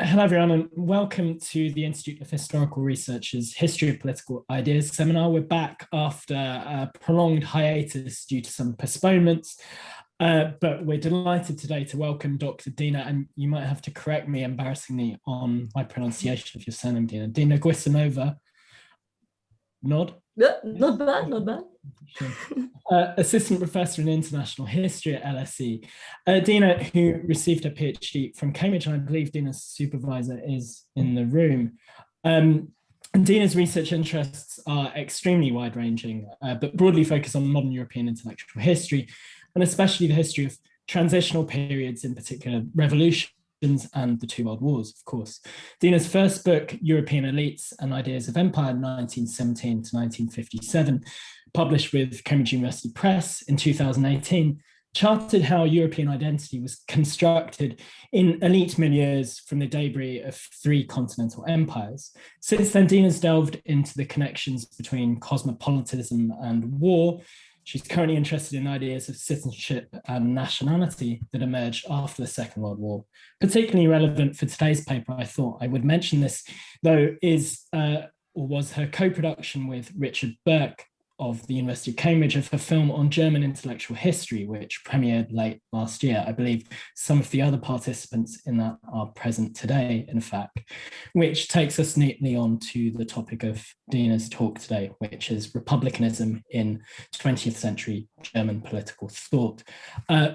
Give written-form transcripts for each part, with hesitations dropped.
Hello, everyone, and welcome to the Institute of Historical Research's History of Political Ideas seminar. We're back after a prolonged hiatus due to some postponements, but we're delighted today to welcome Dr. Dina, and you might have to correct me embarrassingly on my pronunciation of your surname, Dina. Dina Gusejnova. Nod? Yeah, not bad, not bad. Sure. Assistant Professor in International History at LSE. Dina, who received her PhD from Cambridge, and I believe Dina's supervisor is in the room. And Dina's research interests are extremely wide-ranging, but broadly focused on modern European intellectual history, and especially the history of transitional periods, in particular revolutions and the two world wars, of course. Dina's first book, European Elites and Ideas of Empire, 1917 to 1957, published with Cambridge University Press in 2018, charted how European identity was constructed in elite milieus from the debris of three continental empires. Since then, Dina's delved into the connections between cosmopolitanism and war. She's currently interested in ideas of citizenship and nationality that emerged after the Second World War. Particularly relevant for today's paper, I thought I would mention this, though, was her co-production with Richard Burke of the University of Cambridge of her film on German intellectual history, which premiered late last year. I believe some of the other participants in that are present today, in fact, which takes us neatly on to the topic of Dina's talk today, which is Republicanism in 20th century German political thought.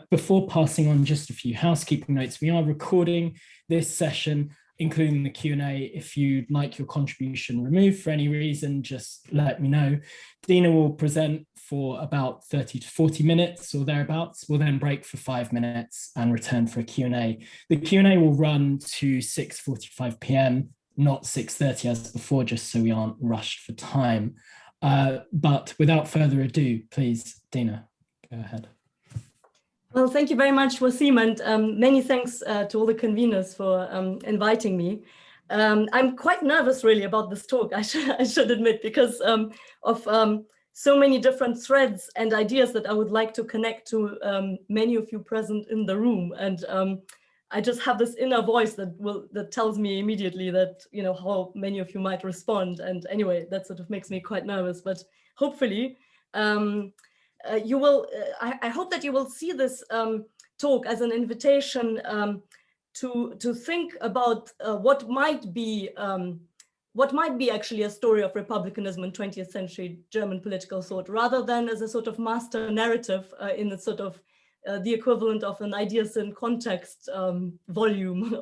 Before passing on, just a few housekeeping notes. We are recording this session, including the Q&A. If you'd like your contribution removed for any reason, just let me know. Dina will present for about 30 to 40 minutes or thereabouts. We'll then break for 5 minutes and return for a Q&A. The Q&A will run to 6:45 p.m, not 6:30 as before, just so we aren't rushed for time. But without further ado, please, Dina, go ahead. Well, thank you very much, Wasim, and many thanks to all the conveners for inviting me. I'm quite nervous, really, about this talk, I should admit, because of so many different threads and ideas that I would like to connect to many of you present in the room. And I just have this inner voice that tells me immediately that, you know, how many of you might respond. And anyway, that sort of makes me quite nervous, but hopefully, you will. I hope that you will see this talk as an invitation to think about what might be actually a story of republicanism in 20th century German political thought, rather than as a sort of master narrative in the sort of the equivalent of an ideas in context volume,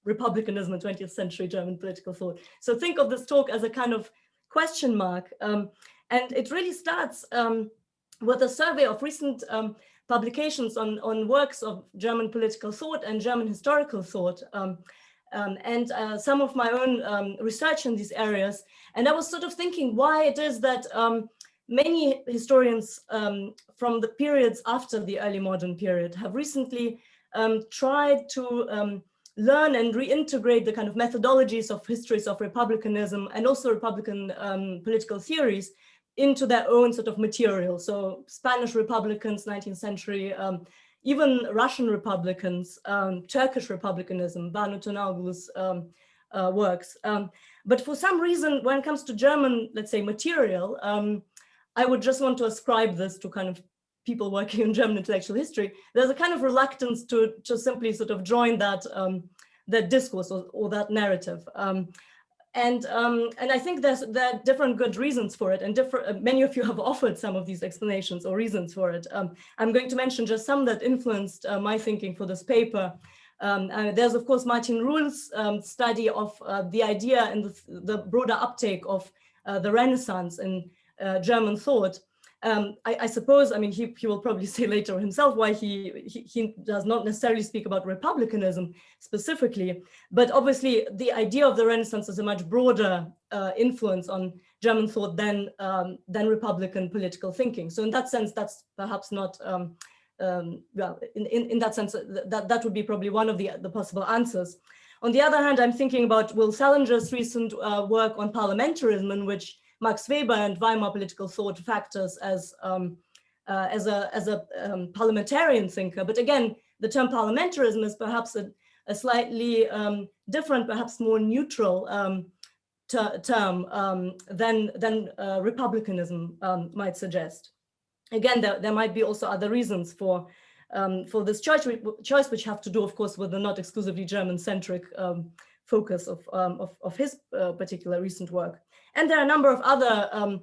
republicanism in 20th century German political thought. So think of this talk as a kind of question mark, and it really starts with a survey of recent publications on works of German political thought and German historical thought, and some of my own research in these areas. And I was sort of thinking why it is that many historians from the periods after the early modern period have recently tried to learn and reintegrate the kind of methodologies of histories of republicanism and also Republican political theories into their own sort of material. So Spanish Republicans, 19th century, even Russian Republicans, Turkish Republicanism, Banu Tanaoglu's works. But for some reason, when it comes to German, let's say, material, I would just want to ascribe this to kind of people working in German intellectual history. There's a kind of reluctance to simply sort of join that, that discourse or that narrative. And I think there are different good reasons for it, and many of you have offered some of these explanations or reasons for it. I'm going to mention just some that influenced my thinking for this paper. There's, of course, Martin Ruhl's study of the idea and the broader uptake of the Renaissance in German thought. I suppose, I mean, he will probably say later himself why he does not necessarily speak about republicanism specifically, but obviously the idea of the Renaissance is a much broader influence on German thought than Republican political thinking. So in that sense, that's perhaps not, well, in that sense, that would be probably one of the possible answers. On the other hand, I'm thinking about Will Salinger's recent work on parliamentarism, in which Max Weber and Weimar political thought factors as a parliamentarian thinker. But again, the term parliamentarism is perhaps a slightly different, perhaps more neutral term than republicanism might suggest. Again, there might be also other reasons for this choice, which have to do, of course, with the not exclusively German-centric focus of his particular recent work. And there are a number of other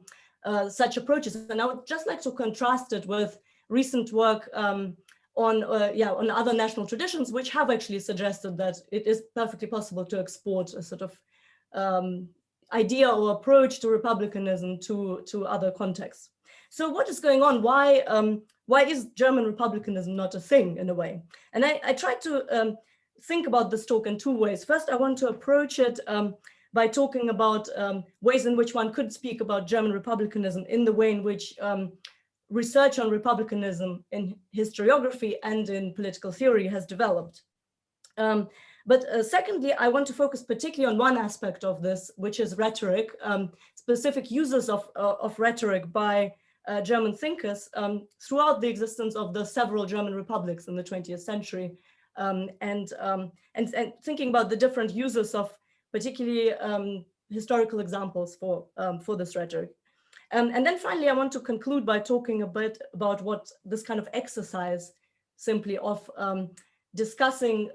such approaches, and I would just like to contrast it with recent work on other national traditions, which have actually suggested that it is perfectly possible to export a sort of idea or approach to republicanism to other contexts. So what is going on? Why is German republicanism not a thing in a way? And I tried to think about this talk in two ways. First, I want to approach it by talking about ways in which one could speak about German republicanism in the way in which research on republicanism in historiography and in political theory has developed. But secondly, I want to focus particularly on one aspect of this, which is rhetoric, specific uses of rhetoric by German thinkers throughout the existence of the several German republics in the 20th century, and thinking about the different uses of particularly historical examples for this rhetoric. And then finally, I want to conclude by talking a bit about what this kind of exercise simply of discussing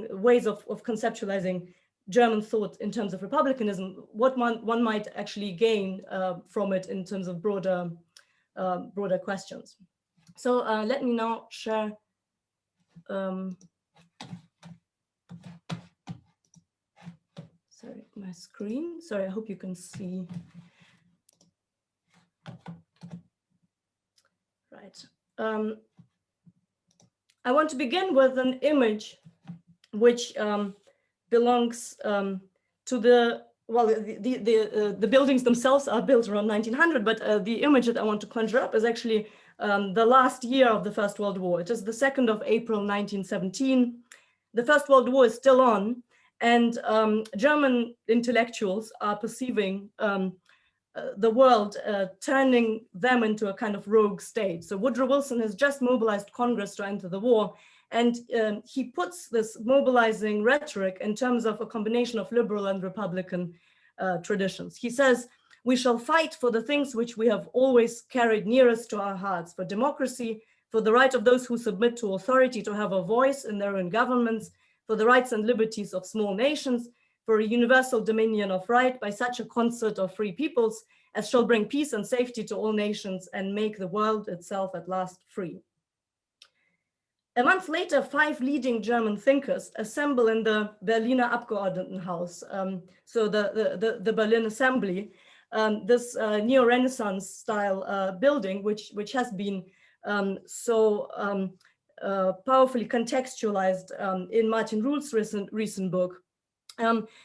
ways of conceptualizing German thought in terms of republicanism, what one might actually gain from it in terms of broader questions. So let me now share sorry, my screen. Sorry, I hope you can see. Right. I want to begin with an image which belongs to the buildings themselves are built around 1900, but the image that I want to conjure up is actually the last year of the First World War. It is the 2nd of April, 1917. The First World War is still on, and German intellectuals are perceiving the world turning them into a kind of rogue state. So Woodrow Wilson has just mobilized Congress to enter the war, and he puts this mobilizing rhetoric in terms of a combination of liberal and Republican traditions. He says, "We shall fight for the things which we have always carried nearest to our hearts, for democracy, for the right of those who submit to authority to have a voice in their own governments, for the rights and liberties of small nations, for a universal dominion of right by such a concert of free peoples as shall bring peace and safety to all nations and make the world itself at last free." A month later, 5 leading German thinkers assemble in the Berliner Abgeordnetenhaus, so the Berlin Assembly, this neo-Renaissance style building, which has been so powerfully contextualized in Martin Ruhl's recent book.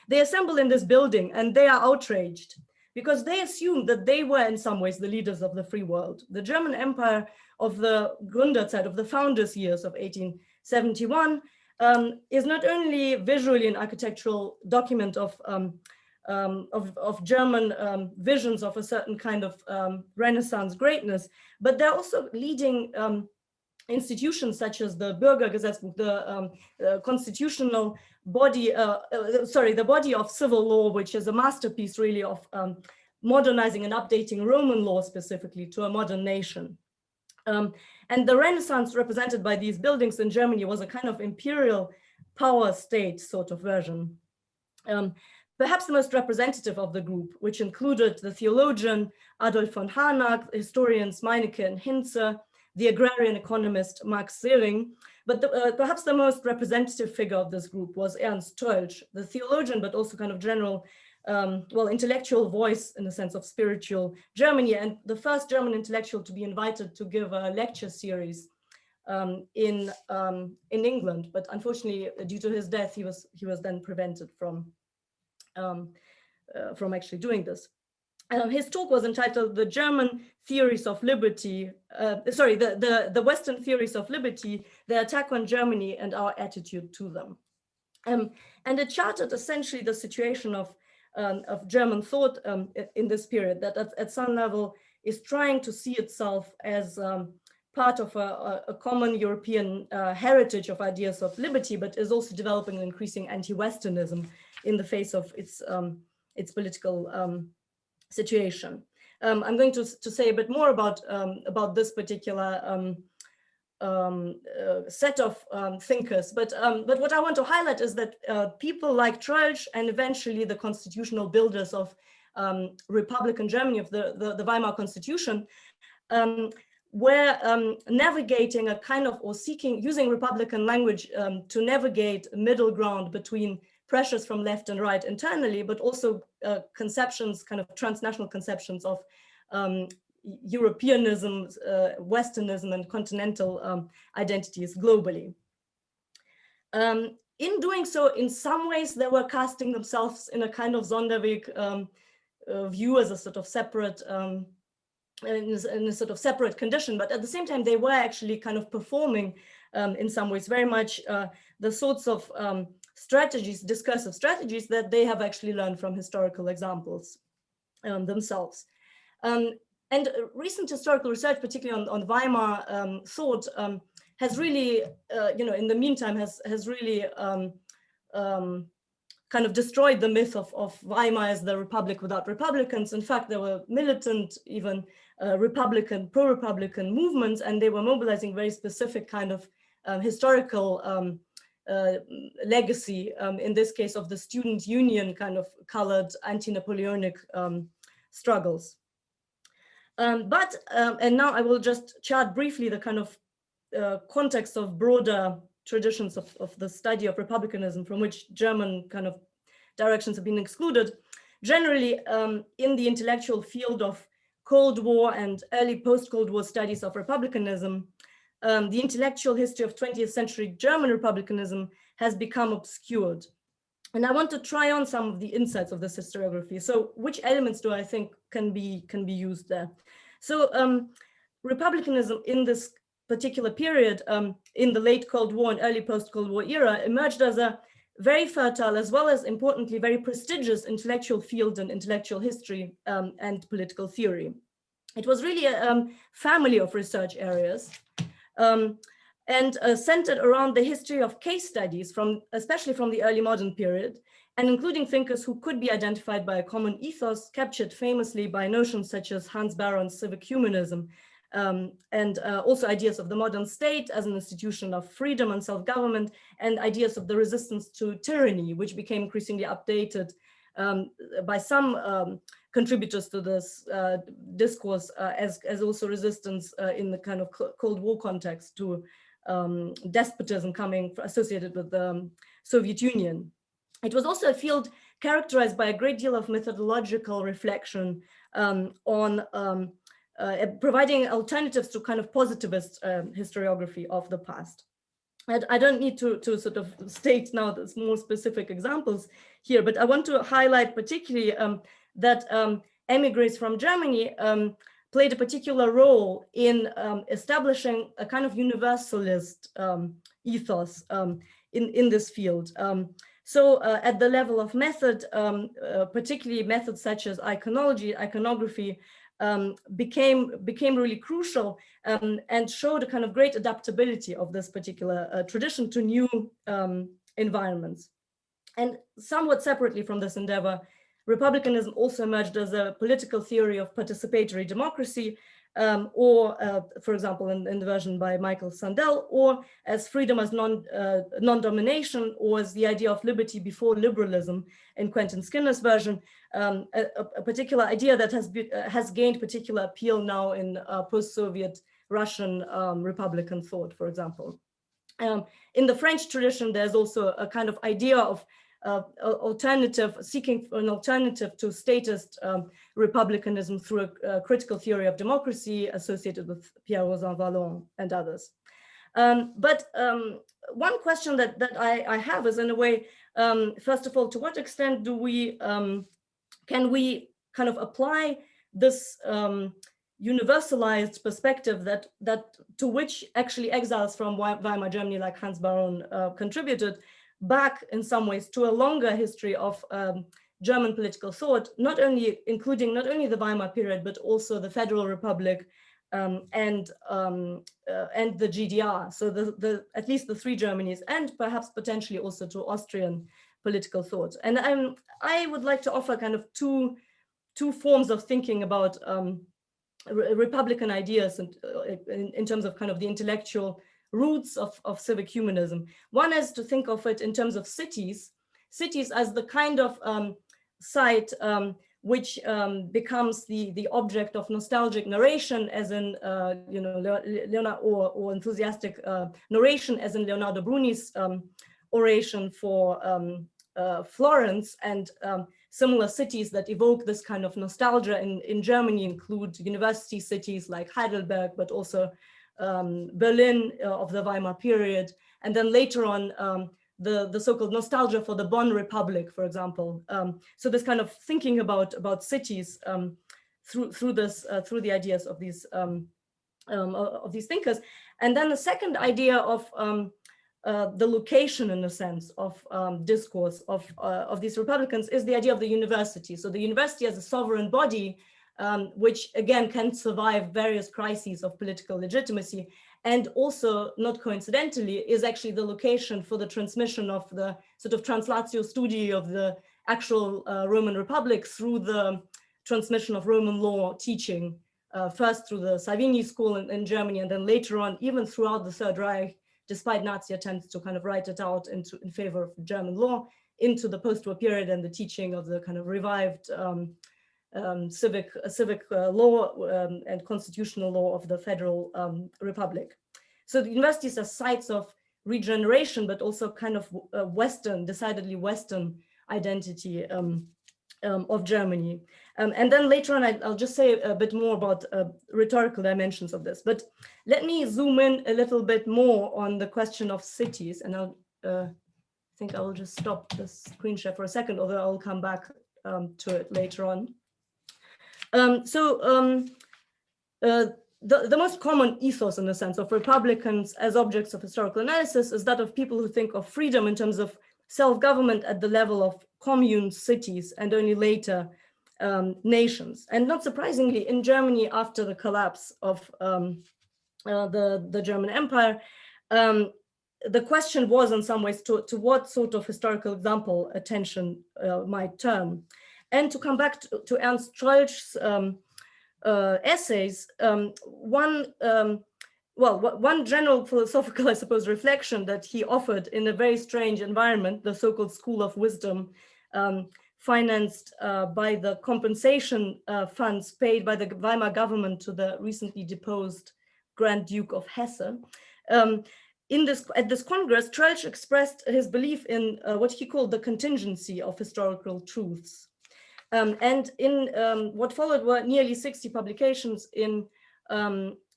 They assemble in this building and they are outraged because they assume that they were in some ways the leaders of the free world. The German Empire of the Gründerzeit, of the founders' years of 1871, is not only visually an architectural document of German visions of a certain kind of Renaissance greatness, but they're also leading institutions such as the Bürgergesetzbuch, the constitutional body, the body of civil law, which is a masterpiece really of modernizing and updating Roman law specifically to a modern nation. And the Renaissance represented by these buildings in Germany was a kind of imperial power state sort of version. Perhaps the most representative of the group, which included the theologian Adolf von Harnack, historians Meinecke and Hinze, the agrarian economist Max Sehring, but perhaps the most representative figure of this group was Ernst Troeltsch, the theologian, but also kind of general, intellectual voice in the sense of spiritual Germany, and the first German intellectual to be invited to give a lecture series in England. But unfortunately, due to his death, he was then prevented from actually doing this. His talk was entitled "The German Theories of Liberty," the Western Theories of Liberty, the Attack on Germany and Our Attitude to Them. And it charted essentially the situation of German thought in this period that at some level is trying to see itself as part of a common European heritage of ideas of liberty, but is also developing an increasing anti-Westernism in the face of its political situation. I'm going to say a bit more about this particular set of thinkers, but what I want to highlight is that people like Troeltsch and eventually the constitutional builders of Republican Germany, of the Weimar Constitution, were navigating a kind of, or seeking, using Republican language to navigate a middle ground between pressures from left and right internally, but also conceptions, kind of transnational conceptions of Europeanism, Westernism, and continental identities globally. In doing so, in some ways, they were casting themselves in a kind of Sonderweg view as a sort of separate, in a sort of separate condition, but at the same time, they were actually kind of performing in some ways very much the sorts of strategies, discursive strategies that they have actually learned from historical examples themselves. And recent historical research, particularly on Weimar thought, has really, in the meantime, has really kind of destroyed the myth of Weimar as the republic without Republicans. In fact, there were militant, even Republican, pro-Republican movements, and they were mobilizing very specific kind of historical legacy, in this case of the student union kind of colored anti-Napoleonic struggles. And now I will just chart briefly the kind of context of broader traditions of the study of republicanism from which German kind of directions have been excluded. Generally, in the intellectual field of Cold War and early post-Cold War studies of republicanism, the intellectual history of 20th century German republicanism has become obscured. And I want to try on some of the insights of this historiography. So which elements do I think can be used there? So republicanism in this particular period, in the late Cold War and early post-Cold War era, emerged as a very fertile, as well as importantly, very prestigious intellectual field in intellectual history and political theory. It was really a family of research areas, and centered around the history of case studies, especially from the early modern period, and including thinkers who could be identified by a common ethos, captured famously by notions such as Hans Baron's civic humanism, and also ideas of the modern state as an institution of freedom and self-government, and ideas of the resistance to tyranny, which became increasingly updated by some contributors to this discourse as also resistance in the kind of Cold War context to despotism associated with the Soviet Union. It was also a field characterized by a great deal of methodological reflection on providing alternatives to kind of positivist historiography of the past. And I don't need to sort of state now the more specific examples here, but I want to highlight particularly that emigres from Germany played a particular role in establishing a kind of universalist ethos in this field. So at the level of method, particularly methods such as iconography, became really crucial and showed a kind of great adaptability of this particular tradition to new environments. And somewhat separately from this endeavor, republicanism also emerged as a political theory of participatory democracy, or, for example, in the version by Michael Sandel, or as freedom as non-domination, or as the idea of liberty before liberalism in Quentin Skinner's version, a particular idea that has gained particular appeal now in post-Soviet Russian Republican thought, for example. In the French tradition, there's also a kind of idea of seeking an alternative to statist republicanism through a critical theory of democracy associated with Pierre-Rosan Vallon and others. But one question that I have is, in a way, first of all, to what extent do we can we kind of apply this universalized perspective that to which actually exiles from Weimar Germany like Hans Baron contributed back in some ways to a longer history of German political thought, including not only the Weimar period, but also the Federal Republic, and the GDR. So at least the three Germanys, and perhaps potentially also to Austrian political thought. And I would like to offer kind of two forms of thinking about Republican ideas, and in terms of kind of the intellectual roots of civic humanism. One is to think of it in terms of cities as the kind of site which becomes the object of nostalgic narration, as in or enthusiastic narration, as in Leonardo Bruni's oration for Florence, and similar cities that evoke this kind of nostalgia in Germany include university cities like Heidelberg, but also Berlin of the Weimar period, and then later on the so-called nostalgia for the Bonn Republic, for example. So this kind of thinking about cities through the ideas of these thinkers. And then the second idea of the location, in a sense, of discourse of these Republicans is the idea of the university. So the university as a sovereign body, which again can survive various crises of political legitimacy, and also, not coincidentally, is actually the location for the transmission of the sort of translatio studi of the actual Roman Republic through the transmission of Roman law teaching, first through the Salvini school in Germany, and then later on, even throughout the Third Reich, despite Nazi attempts to kind of write it out in favor of German law, into the post-war period and the teaching of the kind of revived civic law and constitutional law of the Federal Republic. So the universities are sites of regeneration, but also kind of decidedly Western identity of Germany. And then later on, I'll just say a bit more about rhetorical dimensions of this. But let me zoom in a little bit more on the question of cities. And I'll think I will just stop the screen share for a second, although I'll come back to it later on. The most common ethos, in the sense of Republicans as objects of historical analysis, is that of people who think of freedom in terms of self-government at the level of communes, cities, and only later nations. And not surprisingly, in Germany, after the collapse of the German Empire, the question was, in some ways, to what sort of historical example attention might turn. And to come back to Ernst Troeltsch's essays, one general philosophical, I suppose, reflection that he offered in a very strange environment, the so-called School of Wisdom, financed by the compensation funds paid by the Weimar government to the recently deposed Grand Duke of Hesse. At this Congress, Troeltsch expressed his belief in what he called the contingency of historical truths. And in what followed were nearly 60 publications in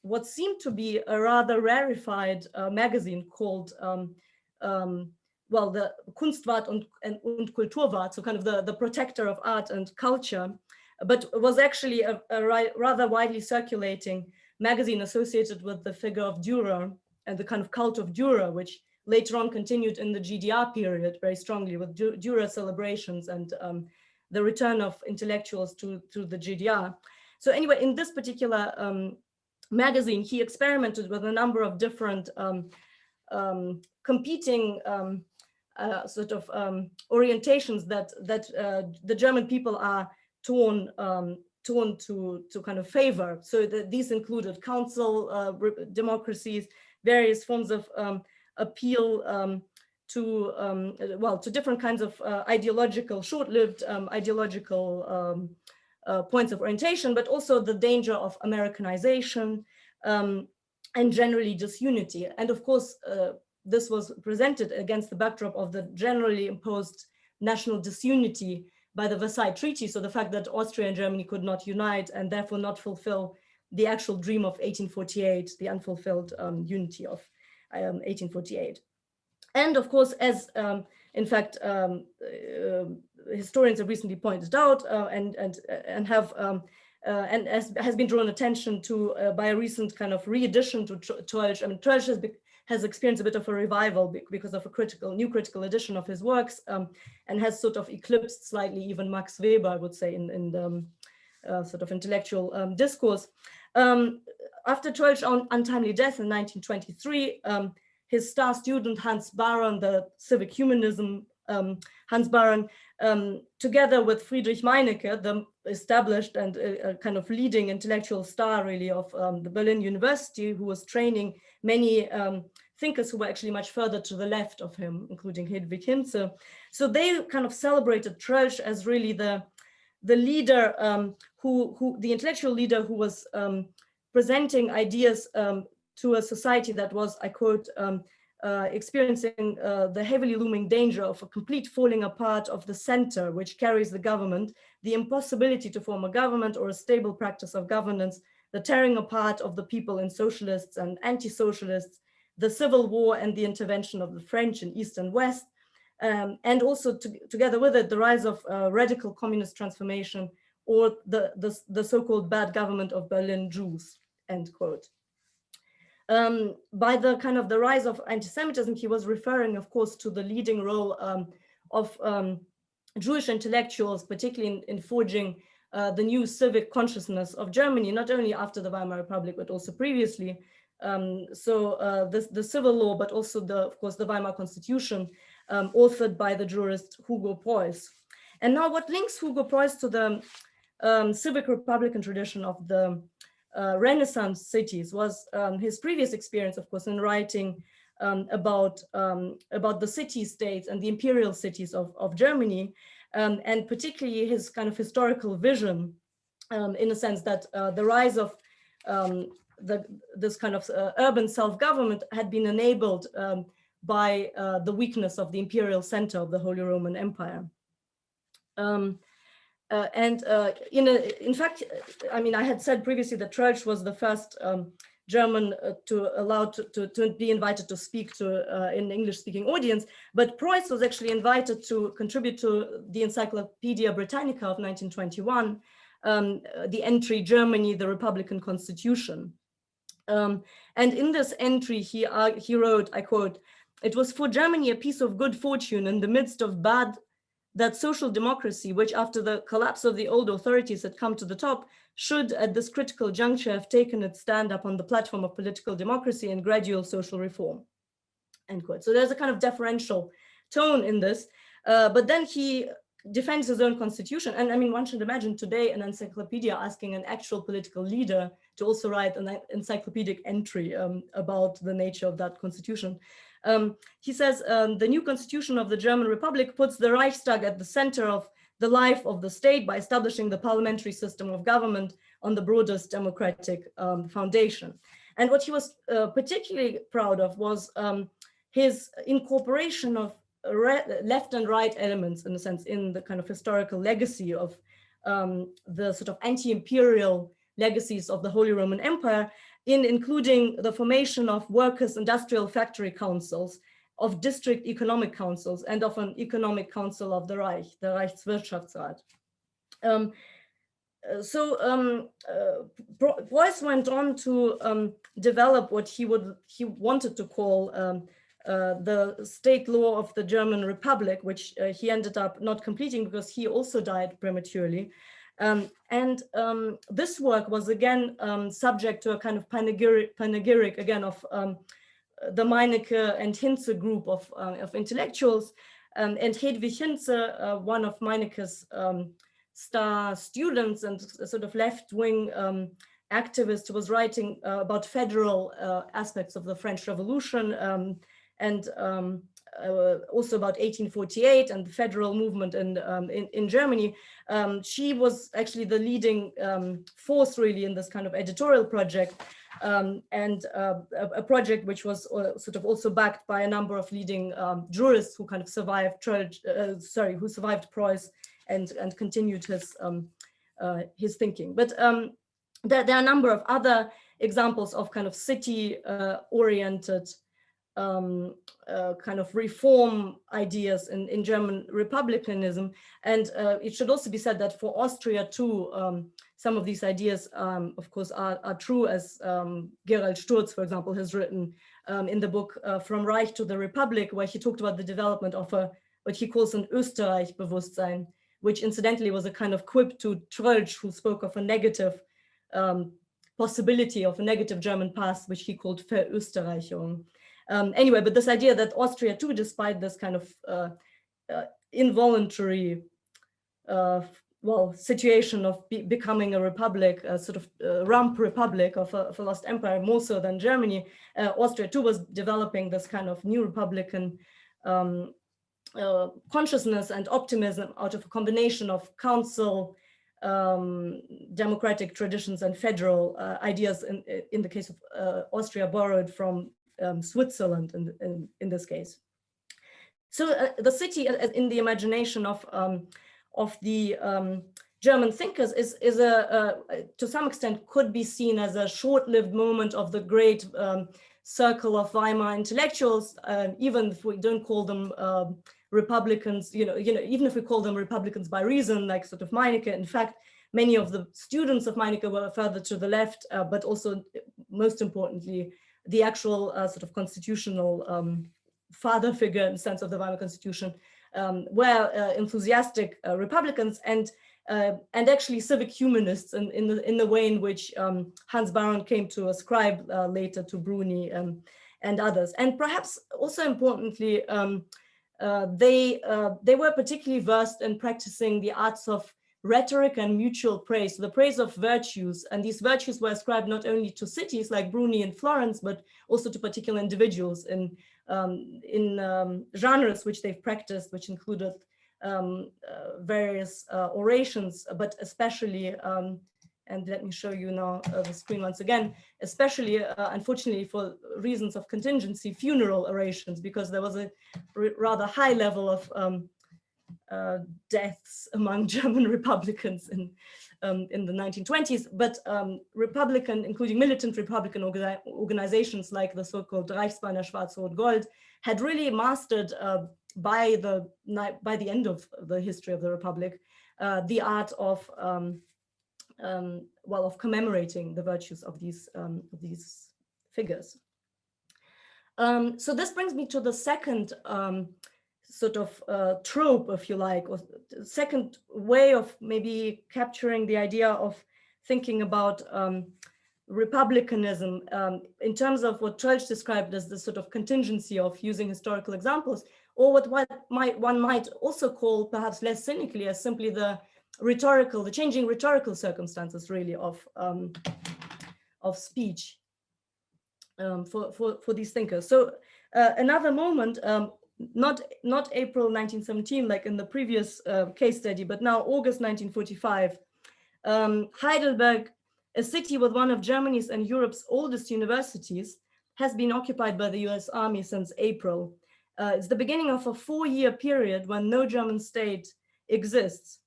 what seemed to be a rather rarefied magazine called, the Kunstwart und Kulturwart, so kind of the protector of art and culture, but was actually a rather widely circulating magazine associated with the figure of Dürer and the kind of cult of Dürer, which later on continued in the GDR period very strongly with Dürer celebrations and the return of intellectuals to the GDR. So anyway, in this particular magazine, he experimented with a number of different competing orientations that the German people are torn to kind of favor. So these included council democracies, various forms of appeal to different kinds of ideological, short-lived ideological points of orientation, but also the danger of Americanization and generally disunity. And of course, this was presented against the backdrop of the generally imposed national disunity by the Versailles Treaty. So the fact that Austria and Germany could not unite and therefore not fulfill the actual dream of 1848, the unfulfilled unity of 1848. And of course, as in fact, historians have recently pointed out and as has been drawn attention to by a recent kind of re-edition to Troeltsch. I mean, Troeltsch has experienced a bit of a revival because of a new critical edition of his works, and has sort of eclipsed slightly even Max Weber, I would say, in the sort of intellectual discourse. after Troeltsch's untimely death in 1923, his star student Hans Baron, the civic humanism Hans Baron, together with Friedrich Meinecke, the established and kind of leading intellectual star really of the Berlin University, who was training many thinkers who were actually much further to the left of him, including Hedwig Hinze. So they kind of celebrated Troeltsch as really the leader, the intellectual leader who was presenting ideas to a society that was, I quote, experiencing the heavily looming danger of a complete falling apart of the center, which carries the government, the impossibility to form a government or a stable practice of governance, the tearing apart of the people in socialists and anti-socialists, the civil war and the intervention of the French in East and West, and also together with it, the rise of radical communist transformation or the so-called bad government of Berlin Jews, end quote. By the kind of the rise of anti-Semitism, he was referring, of course, to the leading role of Jewish intellectuals, particularly in forging the new civic consciousness of Germany, not only after the Weimar Republic, but also previously. The civil law, but also of course, the Weimar Constitution, authored by the jurist Hugo Preuss. And now what links Hugo Preuss to the civic republican tradition of the Renaissance cities was his previous experience, of course, in writing about the city-states and the imperial cities of Germany, and particularly his kind of historical vision, in a sense that the rise of this kind of urban self-government had been enabled by the weakness of the imperial center of the Holy Roman Empire. In fact, I mean, I had said previously that Troeltsch was the first German to be invited to speak to an English-speaking audience, but Preuss was actually invited to contribute to the Encyclopedia Britannica of 1921, the entry Germany, the Republican Constitution. And in this entry, he wrote, I quote, "It was for Germany a piece of good fortune in the midst of bad that social democracy, which after the collapse of the old authorities had come to the top, should at this critical juncture have taken its stand up on the platform of political democracy and gradual social reform," end quote. So there's a kind of deferential tone in this, but then he defends his own constitution. And I mean, one should imagine today an encyclopedia asking an actual political leader to also write an encyclopedic entry about the nature of that constitution. He says, the new constitution of the German Republic puts the Reichstag at the center of the life of the state by establishing the parliamentary system of government on the broadest democratic foundation. And what he was particularly proud of was his incorporation of left and right elements, in a sense, in the kind of historical legacy of the sort of anti-imperial legacies of the Holy Roman Empire, in including the formation of workers' industrial factory councils, of district economic councils, and of an economic council of the Reich, the Reichswirtschaftsrat. Preuss went on to develop what he wanted to call the state law of the German Republic, which he ended up not completing because he also died prematurely. This work was again subject to a kind of panegyric again of the Meinecke and Hinze group of intellectuals, and Hedwig Hinze, one of Meinecke's star students and a sort of left-wing activist, was writing about federal aspects of the French Revolution, and also about 1848 and the federal movement in Germany. She was actually the leading force really in this kind of editorial project, and a project which was sort of also backed by a number of leading jurists who kind of survived who survived Preuss and continued his thinking. But there are a number of other examples of kind of city-oriented kind of reform ideas in German republicanism. And it should also be said that for Austria too, some of these ideas, of course, are true, as Gerald Sturz, for example, has written in the book From Reich to the Republic, where he talked about the development of what he calls an Österreich-Bewusstsein, which incidentally was a kind of quip to Troeltsch, who spoke of a negative possibility of a negative German past, which he called Verösterreichung. Anyway, but this idea that Austria too, despite this kind of involuntary situation of becoming a republic, a sort of rump republic of a lost empire, more so than Germany, Austria too was developing this kind of new republican consciousness and optimism out of a combination of council, democratic traditions and federal ideas, in the case of Austria, borrowed from Switzerland in this case. So the city, in the imagination of the German thinkers, is to some extent could be seen as a short-lived moment of the great circle of Weimar intellectuals, even if we don't call them Republicans, even if we call them Republicans by reason, like sort of Meinecke. In fact, many of the students of Meinecke were further to the left, but also, most importantly, the actual sort of constitutional father figure in the sense of the Weimar Constitution were enthusiastic Republicans and actually civic humanists in the way in which Hans Baron came to ascribe later to Bruni and others. And perhaps also importantly, they were particularly versed in practicing the arts of rhetoric and mutual praise, so the praise of virtues. And these virtues were ascribed not only to cities like Bruni and Florence, but also to particular individuals in genres which they've practiced, which included various orations, but especially, and let me show you now the screen once again, especially, unfortunately, for reasons of contingency, funeral orations, because there was a rather high level of deaths among German Republicans in the 1920s, but Republican, including militant Republican organizations like the so-called Reichsbanner Schwarz-Rot-Gold, had really mastered by the end of the history of the Republic the art of of commemorating the virtues of these figures. So this brings me to the second sort of trope, if you like, or second way of maybe capturing the idea of thinking about republicanism in terms of what Trölsch described as the sort of contingency of using historical examples, or what one might also call, perhaps less cynically, as simply the changing rhetorical circumstances, really, of speech for these thinkers. So another moment, not April 1917, like in the previous case study, but now August 1945, Heidelberg, a city with one of Germany's and Europe's oldest universities, has been occupied by the US Army since April. It's the beginning of a 4-year period when no German state exists.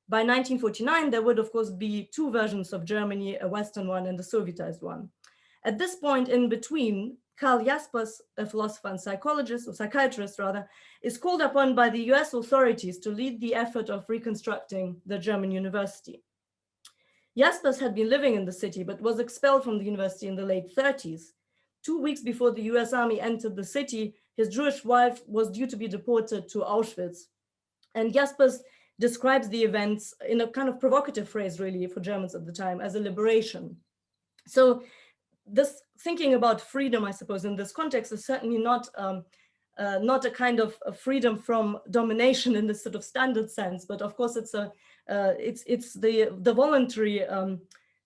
By 1949, there would, of course, be 2 versions of Germany, a Western one and a Sovietized one. At this point in between, Karl Jaspers, a philosopher and psychologist, or psychiatrist rather, is called upon by the US authorities to lead the effort of reconstructing the German university. Jaspers had been living in the city, but was expelled from the university in the late 30s. 2 weeks before the US Army entered the city, his Jewish wife was due to be deported to Auschwitz. And Jaspers describes the events in a kind of provocative phrase, really, for Germans at the time, as a liberation. So this thinking about freedom, I suppose, in this context is certainly not a kind of a freedom from domination in this sort of standard sense, but of course it's the voluntary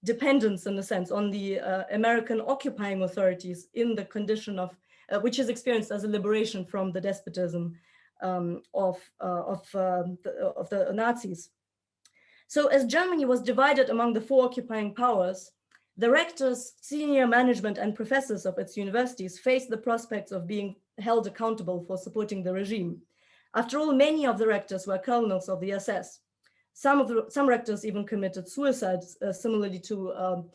dependence, in a sense, on the American occupying authorities in the condition of which is experienced as a liberation from the despotism of the Nazis. So as Germany was divided among the 4 occupying powers, the rectors, senior management, and professors of its universities faced the prospects of being held accountable for supporting the regime. After all, many of the rectors were colonels of the SS. Some rectors even committed suicide, similarly to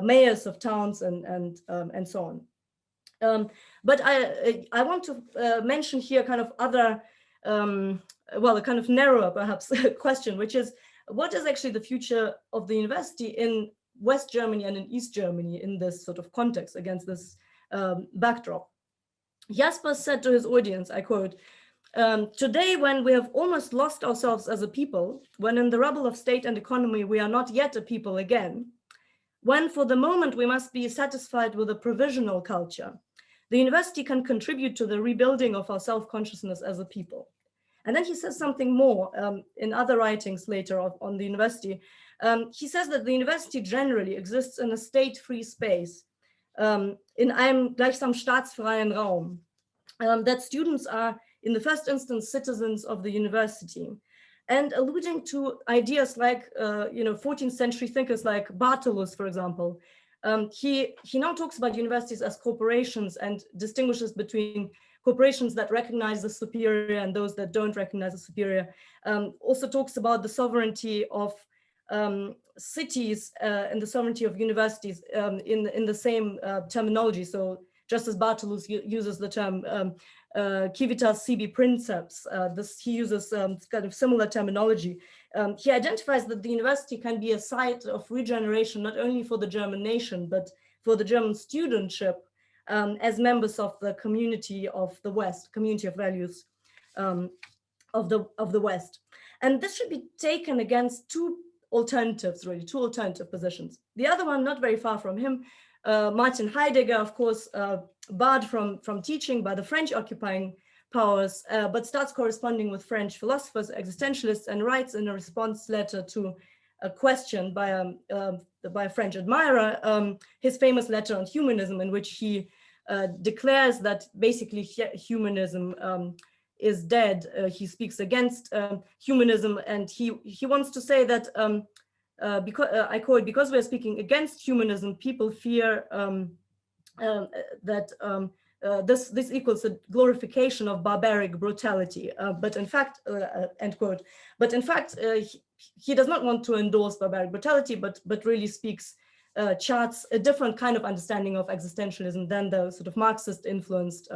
mayors of towns and so on. But I want to mention here kind of other, a kind of narrower, perhaps, question, which is, what is actually the future of the university in West Germany and in East Germany in this sort of context, against this backdrop? Jaspers said to his audience, I quote, "Today, when we have almost lost ourselves as a people, when in the rubble of state and economy we are not yet a people again, when for the moment we must be satisfied with a provisional culture, the university can contribute to the rebuilding of our self-consciousness as a people. And then he says something more in other writings later on the university. He says that the university generally exists in a state-free space, in einem gleichsam staatsfreien Raum, that students are in the first instance citizens of the university, and alluding to ideas like 14th century thinkers like Bartolus, for example. He now talks about universities as corporations and distinguishes between corporations that recognize the superior and those that don't recognize the superior. Also talks about the sovereignty of cities and the sovereignty of universities in the same terminology. So just as Bartolus uses the term civitas sibi princeps, he uses kind of similar terminology. He identifies that the university can be a site of regeneration, not only for the German nation, but for the German studentship as members of the community of the West, community of values of the West. And this should be taken against two alternatives, really, two alternative positions. The other one, not very far from him, Martin Heidegger, of course, barred from teaching by the French occupying powers, but starts corresponding with French philosophers, existentialists, and writes in a response letter to a question by a French admirer, his famous letter on humanism, in which he declares that basically humanism is dead. He speaks against humanism, and he wants to say that because I quote, because we're speaking against humanism, people fear that this equals a glorification of barbaric brutality. But in fact, end quote. But in fact, he does not want to endorse barbaric brutality, but really speaks, charts a different kind of understanding of existentialism than the sort of Marxist influenced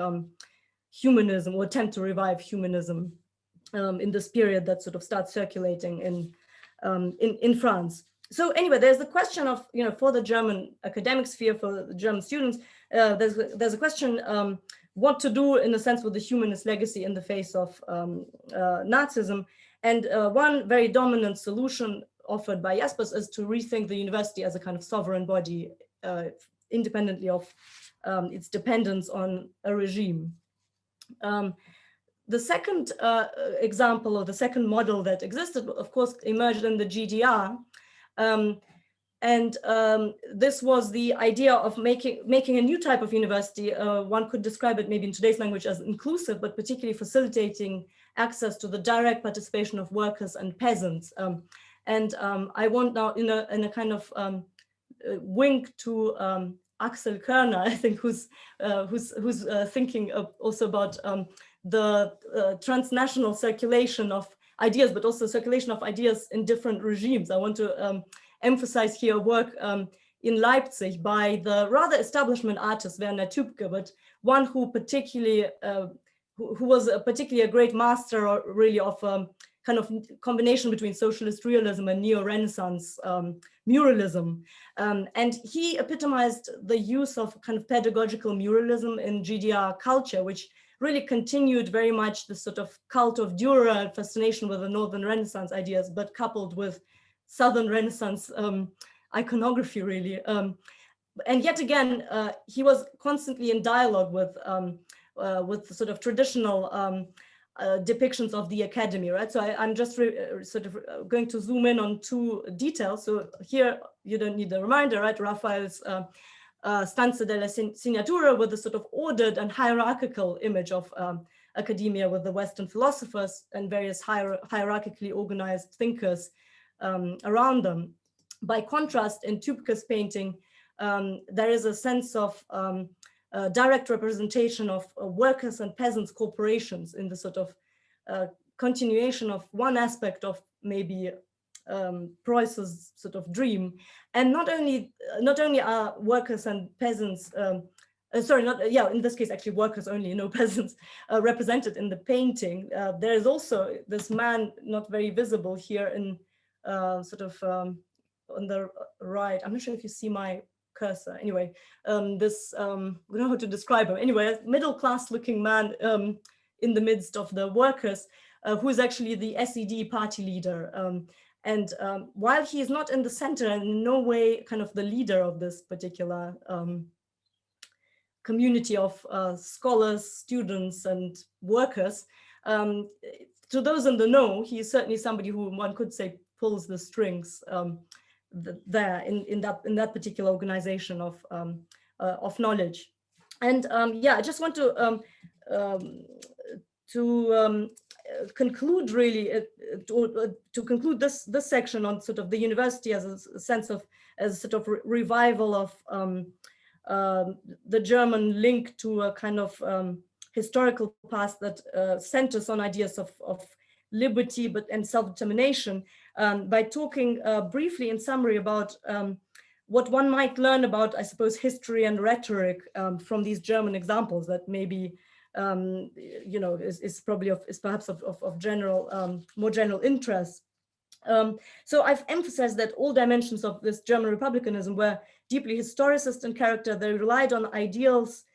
humanism, or attempt to revive humanism in this period that sort of starts circulating in France. So anyway, there's the question of, for the German academic sphere, for the German students, there's a question what to do in a sense with the humanist legacy in the face of Nazism. And one very dominant solution offered by Jaspers is to rethink the university as a kind of sovereign body, independently of its dependence on a regime. The second example, or the second model that existed, of course, emerged in the GDR. This was the idea of making a new type of university. One could describe it maybe in today's language as inclusive, but particularly facilitating access to the direct participation of workers and peasants. I want now, in a kind of wink to Axel Körner, I think, who's thinking also about the transnational circulation of ideas, but also circulation of ideas in different regimes. I want to emphasize here work in Leipzig by the rather establishment artist Werner Tübke, but one who particularly, who was particularly a great master, or really, of kind of combination between socialist realism and neo-Renaissance muralism. And he epitomized the use of kind of pedagogical muralism in GDR culture, which really continued very much the sort of cult of Dürer, fascination with the Northern Renaissance ideas, but coupled with Southern Renaissance iconography, really. And yet again, he was constantly in dialogue with the sort of traditional depictions of the academy, right? So I'm just sort of going to zoom in on two details. So here, you don't need the reminder, right? Raphael's Stanze della Signatura, with a sort of ordered and hierarchical image of academia, with the Western philosophers and various hierarchically organized thinkers around them. By contrast, in Tübke's painting, there is a sense of direct representation of workers and peasants corporations in the sort of continuation of one aspect of maybe Preuss's sort of dream. And not only are workers and peasants, in this case, actually workers only, no peasants, represented in the painting. There is also this man, not very visible here in on the right. I'm not sure if you see my cursor. Anyway, I don't know how to describe him. Anyway, a middle-class looking man in the midst of the workers, who is actually the SED party leader. And while he is not in the center and in no way kind of the leader of this particular community of scholars, students, and workers, to those in the know, he is certainly somebody who one could say pulls the strings there in that particular organization of knowledge. And yeah, I just want to conclude really to conclude this section on sort of the university as a sense of as sort of revival of the German link to a kind of historical past that centers on ideas of liberty and self-determination, by talking briefly in summary about what one might learn about, I suppose, history and rhetoric from these German examples that maybe you know, is perhaps of general, more general interest. So I've emphasized that all dimensions of this German republicanism were deeply historicist in character. They relied on ideals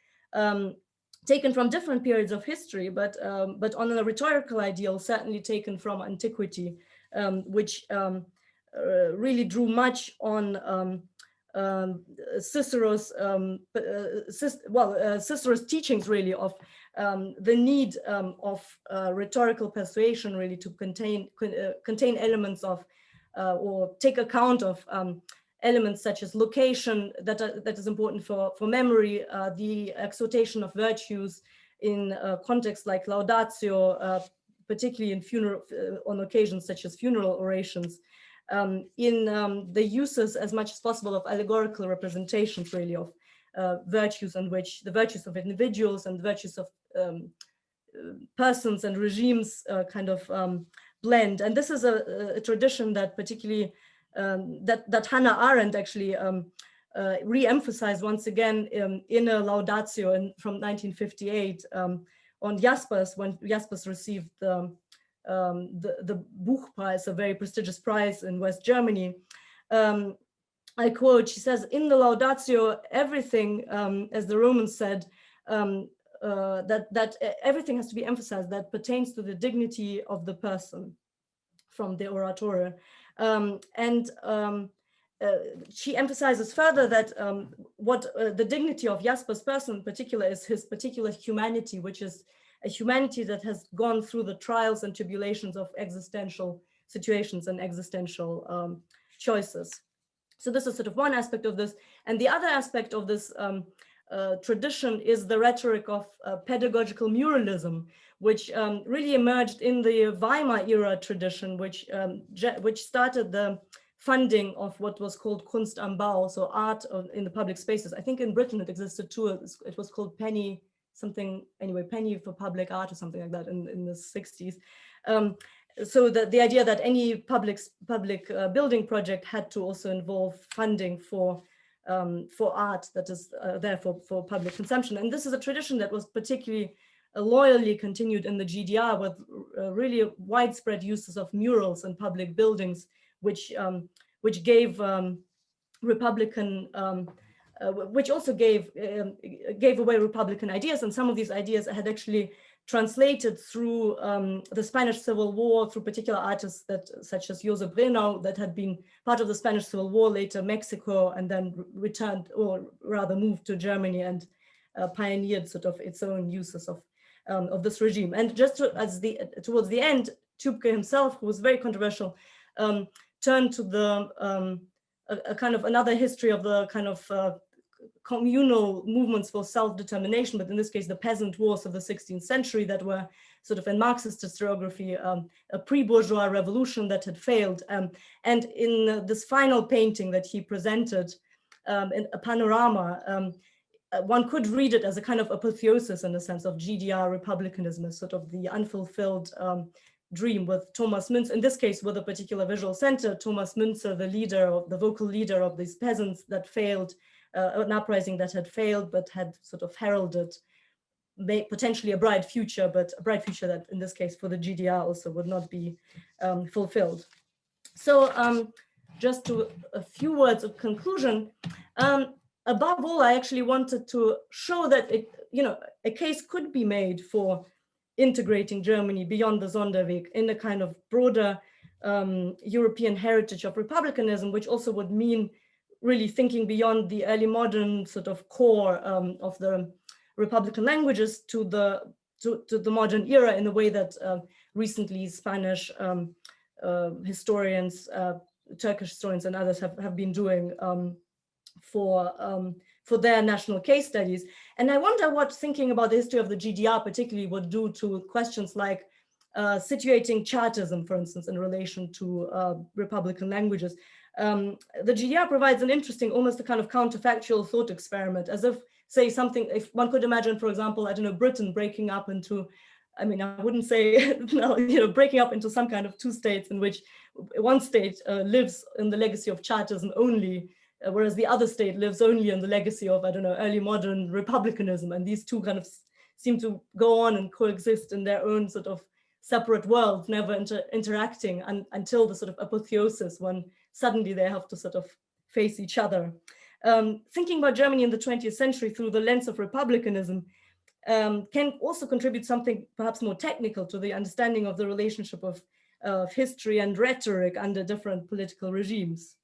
taken from different periods of history, but on a rhetorical ideal certainly taken from antiquity, which really drew much on Cicero's Cicero's teachings really of the need of rhetorical persuasion really to contain elements of or take account of elements such as location that is important for memory, the exhortation of virtues in contexts like laudatio, particularly in funeral on occasions such as funeral orations, in the uses as much as possible of allegorical representations really of virtues, in which the virtues of individuals and the virtues of persons and regimes kind of blend. And this is a tradition that particularly that Hannah Arendt actually re-emphasized once again in a laudatio from 1958 on Jaspers, when Jaspers received the Buchpreis, a very prestigious prize in West Germany. I quote, she says, in the laudatio, everything, as the Romans said, that everything has to be emphasized that pertains to the dignity of the person from the oratore. She emphasizes further that what the dignity of Jasper's person in particular is his particular humanity, which is a humanity that has gone through the trials and tribulations of existential situations and existential choices. So this is sort of one aspect of this. And the other aspect of this tradition is the rhetoric of pedagogical muralism, which really emerged in the Weimar era tradition, which started the funding of what was called Kunst am Bau, so art in the public spaces. I think in Britain it existed too. It was called penny something, anyway, penny for public art or something like that in the 60s. So the idea that any public building project had to also involve funding for art that is there for public consumption. And this is a tradition that was particularly loyally continued in the GDR with really widespread uses of murals in public buildings, which gave Republican, which also gave away Republican ideas. And some of these ideas had actually translated through the Spanish Civil War, through particular artists such as Josep Renau, that had been part of the Spanish Civil War, later Mexico, and then returned, or rather moved to Germany and pioneered sort of its own uses of this regime. And just towards the end, Tübke himself, who was very controversial, turned to the a kind of another history of the kind of communal movements for self-determination, but in this case, the peasant wars of the 16th century that were sort of in Marxist historiography, a pre-bourgeois revolution that had failed. And in this final painting that he presented, in a panorama, one could read it as a kind of apotheosis in the sense of GDR republicanism as sort of the unfulfilled dream, with Thomas Münzer, in this case with a particular visual center, Thomas Münzer, the vocal leader of these peasants that failed, an uprising that had failed but had sort of heralded potentially a bright future, but a bright future that in this case for the GDR also would not be fulfilled. So just to a few words of conclusion. Above all, I actually wanted to show that a case could be made for integrating Germany beyond the Sonderweg in a kind of broader European heritage of republicanism, which also would mean really thinking beyond the early modern sort of core of the Republican languages to the modern era in the way that recently Spanish historians, Turkish historians and others have been doing for their national case studies. And I wonder what thinking about the history of the GDR particularly would do to questions like situating Chartism, for instance, in relation to Republican languages. The GDR provides an interesting, almost a kind of counterfactual thought experiment, as if, say, something, if one could imagine, for example, I don't know, Britain breaking up into, I mean, I wouldn't say, no, you know, breaking up into some kind of two states in which one state lives in the legacy of Chartism only, whereas the other state lives only in the legacy of, I don't know, early modern republicanism. And these two kind of seem to go on and coexist in their own sort of separate worlds, never interacting until the sort of apotheosis when suddenly they have to sort of face each other. Thinking about Germany in the 20th century through the lens of republicanism can also contribute something perhaps more technical to the understanding of the relationship of history and rhetoric under different political regimes.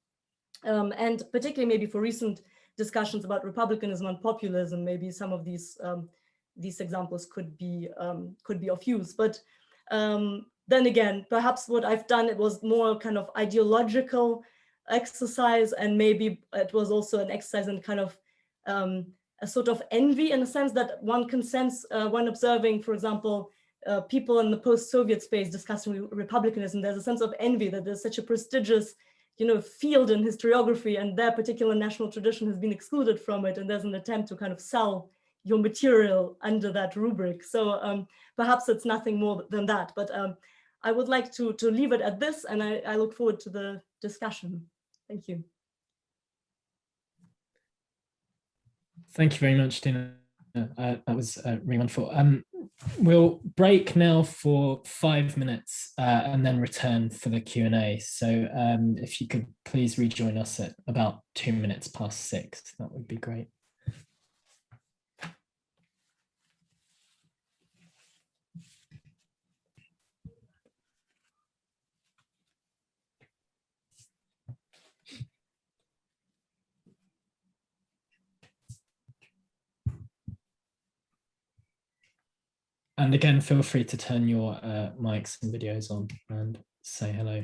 And particularly maybe for recent discussions about republicanism and populism, maybe some of these examples could be of use. But then again, perhaps what I've done, it was more kind of ideological exercise, and maybe it was also an exercise in kind of a sort of envy, in a sense that one can sense when observing, for example, people in the post-Soviet space discussing republicanism. There's a sense of envy that there's such a prestigious, you know, field in historiography, and their particular national tradition has been excluded from it, and there's an attempt to kind of sell your material under that rubric. So perhaps it's nothing more than that, but I would like to leave it at this, and I look forward to the discussion. Thank you. Thank you very much, Dina. That was really wonderful. We'll break now for 5 minutes and then return for the Q&A. So if you could please rejoin us at about 2 minutes past 6, that would be great. And again, feel free to turn your mics and videos on and say hello.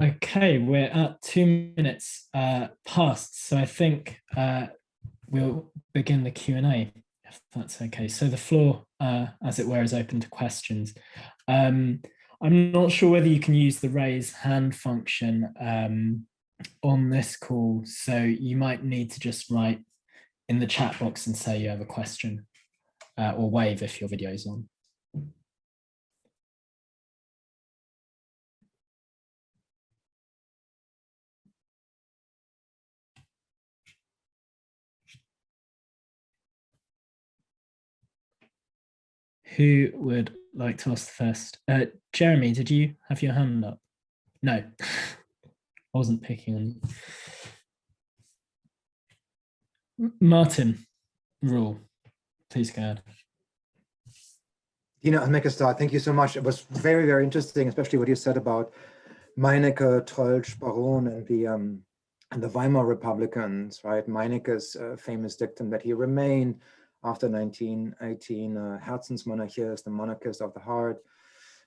Okay, we're at 2 minutes past, so I think we'll begin the Q&A, if that's okay. So the floor, as it were, is open to questions. I'm not sure whether you can use the raise hand function on this call, so you might need to just write in the chat box and say you have a question, or wave if your video is on. Who would like to ask first? Jeremy, did you have your hand up? No, I wasn't picking on you. Martin Rule, please go ahead. Dina, I'll make a start. Thank you so much. It was very, very interesting, especially what you said about Meinecke, Troeltsch, Baron, and the Weimar Republicans, right? Meineke's famous dictum that he remained after 1918 Herzensmonarchist, the monarchist of the heart,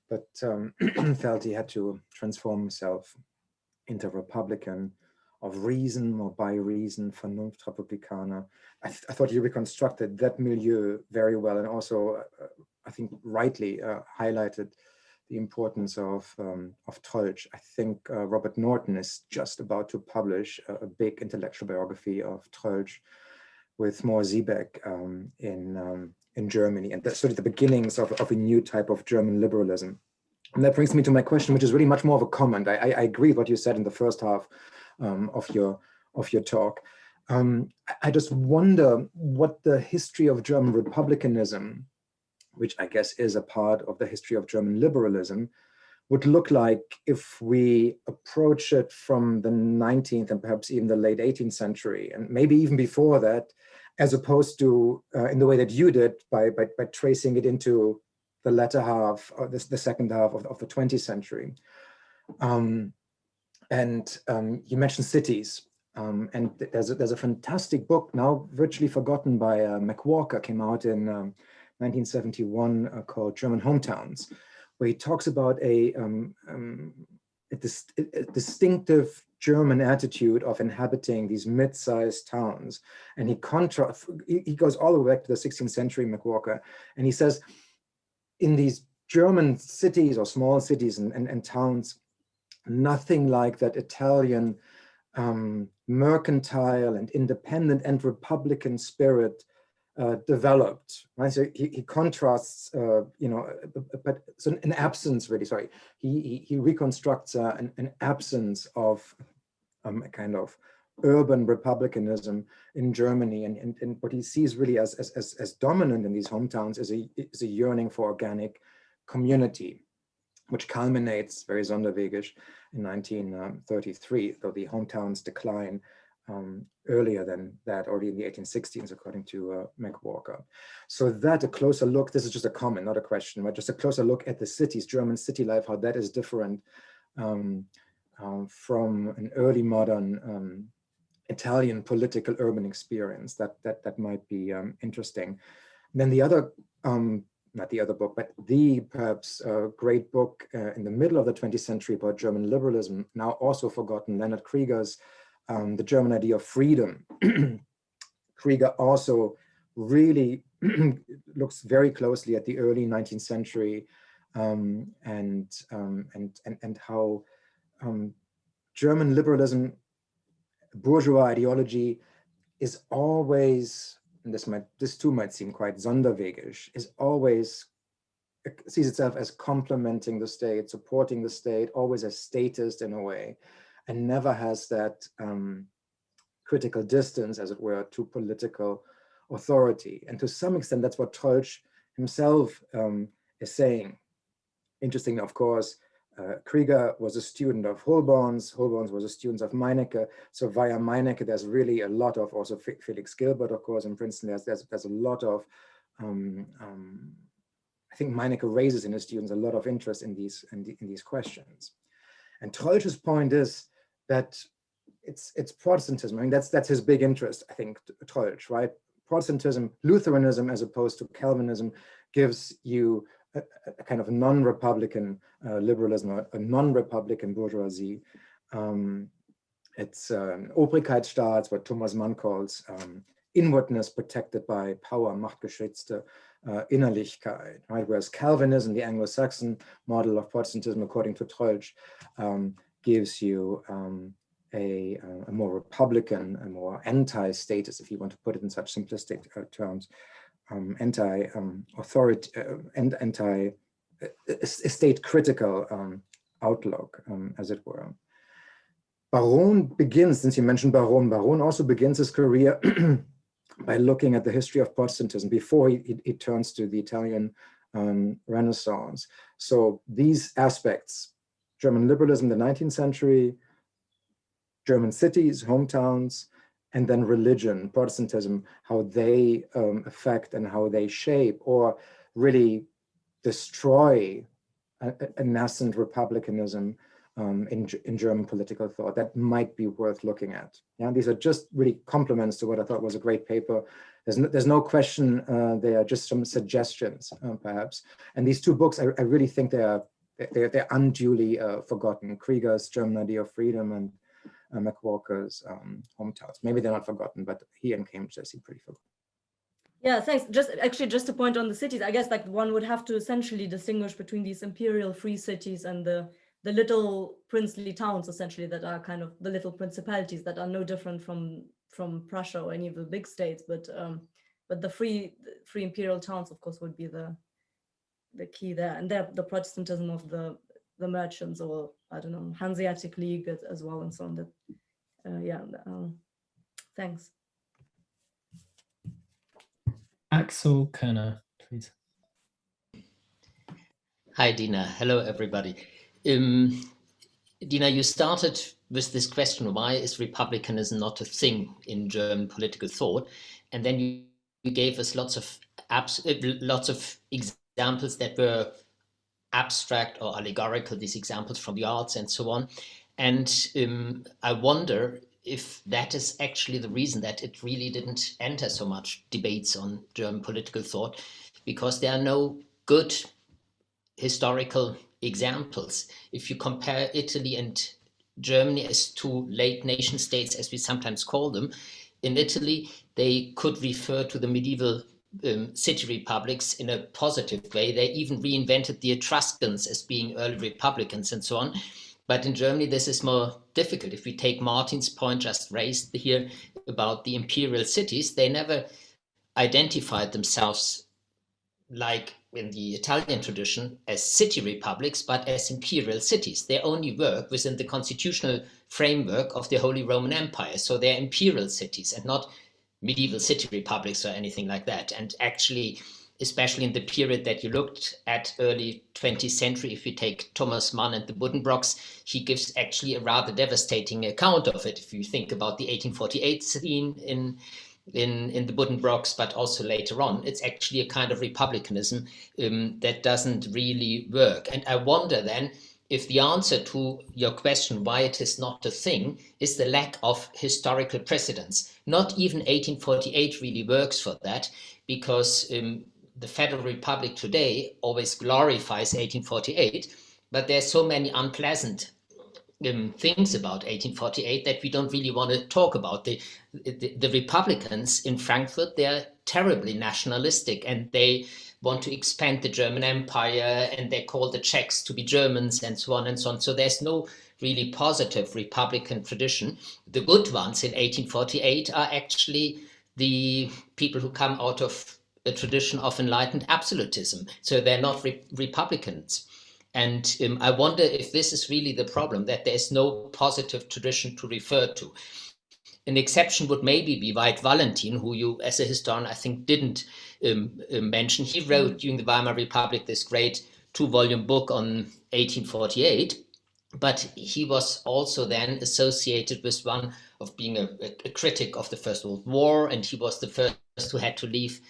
but felt he had to transform himself into Republican of reason or by reason, Vernunft, Republikaner. I thought you reconstructed that milieu very well, and also I think rightly highlighted the importance of Troeltsch. I think Robert Norton is just about to publish a big intellectual biography of Troeltsch with Mohr Siebeck in Germany, and that's sort of the beginnings of a new type of German liberalism. And that brings me to my question, which is really much more of a comment. I agree with what you said in the first half of your talk. I just wonder what the history of German republicanism, which I guess is a part of the history of German liberalism, would look like if we approach it from the 19th and perhaps even the late 18th century, and maybe even before that, as opposed to in the way that you did by tracing it into the latter half, or the second half of the 20th century. You mentioned cities, and there's a fantastic book now virtually forgotten by McWalker, came out in 1971 called German Hometowns, where he talks about a distinctive German attitude of inhabiting these mid-sized towns. And he goes all the way back to the 16th century, McWalker, and he says, in these German cities or small cities and towns, nothing like that Italian mercantile and independent and republican spirit developed. Right? So he contrasts, but so an absence, really. Sorry, he reconstructs an absence of a kind of urban republicanism in Germany, and what he sees really as dominant in these hometowns is a yearning for organic community, which culminates very Sonderwegisch in 1933, though the hometowns decline earlier than that, already in the 1860s, according to McWalker. So that a closer look, this is just a comment, not a question, but just a closer look at the cities, German city life, how that is different from an early modern Italian political urban experience, that might be interesting. And then the other, not the other book, but the perhaps great book in the middle of the 20th century about German liberalism, now also forgotten, Leonard Krieger's The German Idea of Freedom. Krieger also really looks very closely at the early 19th century and how German liberalism, bourgeois ideology, is always, and this too might seem quite Sonderwegisch, is always sees itself as complementing the state, supporting the state, always as statist in a way, and never has that critical distance, as it were, to political authority. And to some extent, that's what Troeltsch himself is saying. Interesting, of course, Krieger was a student of Holborn's was a student of Meinecke. So via Meinecke, there's really a lot of, also Felix Gilbert, of course, in Princeton, there's a lot of, I think Meinecke raises in his students a lot of interest in these questions. And Troeltsch's point is that it's Protestantism. I mean, that's his big interest, I think, Troeltsch, right? Protestantism, Lutheranism, as opposed to Calvinism, gives you a kind of non-Republican liberalism, or a non-Republican bourgeoisie. It's Obrigkeitsstaats, what Thomas Mann calls inwardness protected by power, machtgeschützte Innerlichkeit, right? Whereas Calvinism, the Anglo-Saxon model of Protestantism, according to Troeltsch, gives you a more Republican, a more anti-status, if you want to put it in such simplistic terms, anti-authority and anti-state-critical outlook, as it were. Baron begins, since you mentioned Baron also begins his career by looking at the history of Protestantism before he turns to the Italian Renaissance. So these aspects, German liberalism in the 19th century, German cities, hometowns, and then religion, Protestantism, how they affect and how they shape or really destroy a nascent republicanism in German political thought. That might be worth looking at. Yeah, these are just really compliments to what I thought was a great paper. There's no question. They are just some suggestions, perhaps. And these two books, I really think they're unduly forgotten. Krieger's German Idea of Freedom and McWalker's Hometowns. Maybe they're not forgotten, but here in Cambridge they seem pretty forgotten. Yeah, thanks. Just to point on the cities, I guess like one would have to essentially distinguish between these imperial free cities and the little princely towns, essentially, that are kind of the little principalities that are no different from Prussia or any of the big states, but the free imperial towns, of course, would be the key there, and they're the Protestantism of the merchants, or I don't know, Hanseatic League as well, and so on. Thanks. Axel Kerner, please. Hi, Dina. Hello, everybody. Dina, you started with this question, why is republicanism not a thing in German political thought? And then you gave us lots of examples that were abstract or allegorical, these examples from the arts and so on. And I wonder if that is actually the reason that it really didn't enter so much debates on German political thought, because there are no good historical examples. If you compare Italy and Germany as two late nation states, as we sometimes call them, in Italy, they could refer to the medieval city republics in a positive way. They even reinvented the Etruscans as being early republicans and so on. But in Germany, this is more difficult. If we take Martin's point just raised here about the imperial cities, they never identified themselves like in the Italian tradition as city republics, but as imperial cities. They only work within the constitutional framework of the Holy Roman Empire. So they're imperial cities and not medieval city republics or anything like that. And actually, especially in the period that you looked at, early 20th century, if you take Thomas Mann and the Buddenbrooks, he gives actually a rather devastating account of it. If you think about the 1848 scene in the Buddenbrooks, but also later on, it's actually a kind of republicanism that doesn't really work. And I wonder then if the answer to your question, why it is not a thing, is the lack of historical precedents. Not even 1848 really works for that, because the Federal Republic today always glorifies 1848, but there's so many unpleasant things about 1848 that we don't really want to talk about. The Republicans in Frankfurt, they're terribly nationalistic, and they want to expand the German Empire, and they call the Czechs to be Germans and so on and so on. So there's no really positive Republican tradition. The good ones in 1848 are actually the people who come out of a tradition of enlightened absolutism. So they're not Republicans. And I wonder if this is really the problem, that there's no positive tradition to refer to. An exception would maybe be Veit Valentin, who you, as a historian, I think didn't mention. He wrote during the Weimar Republic this great 2-volume book on 1848, but he was also then associated with one of being a critic of the First World War, and he was the first who had to leave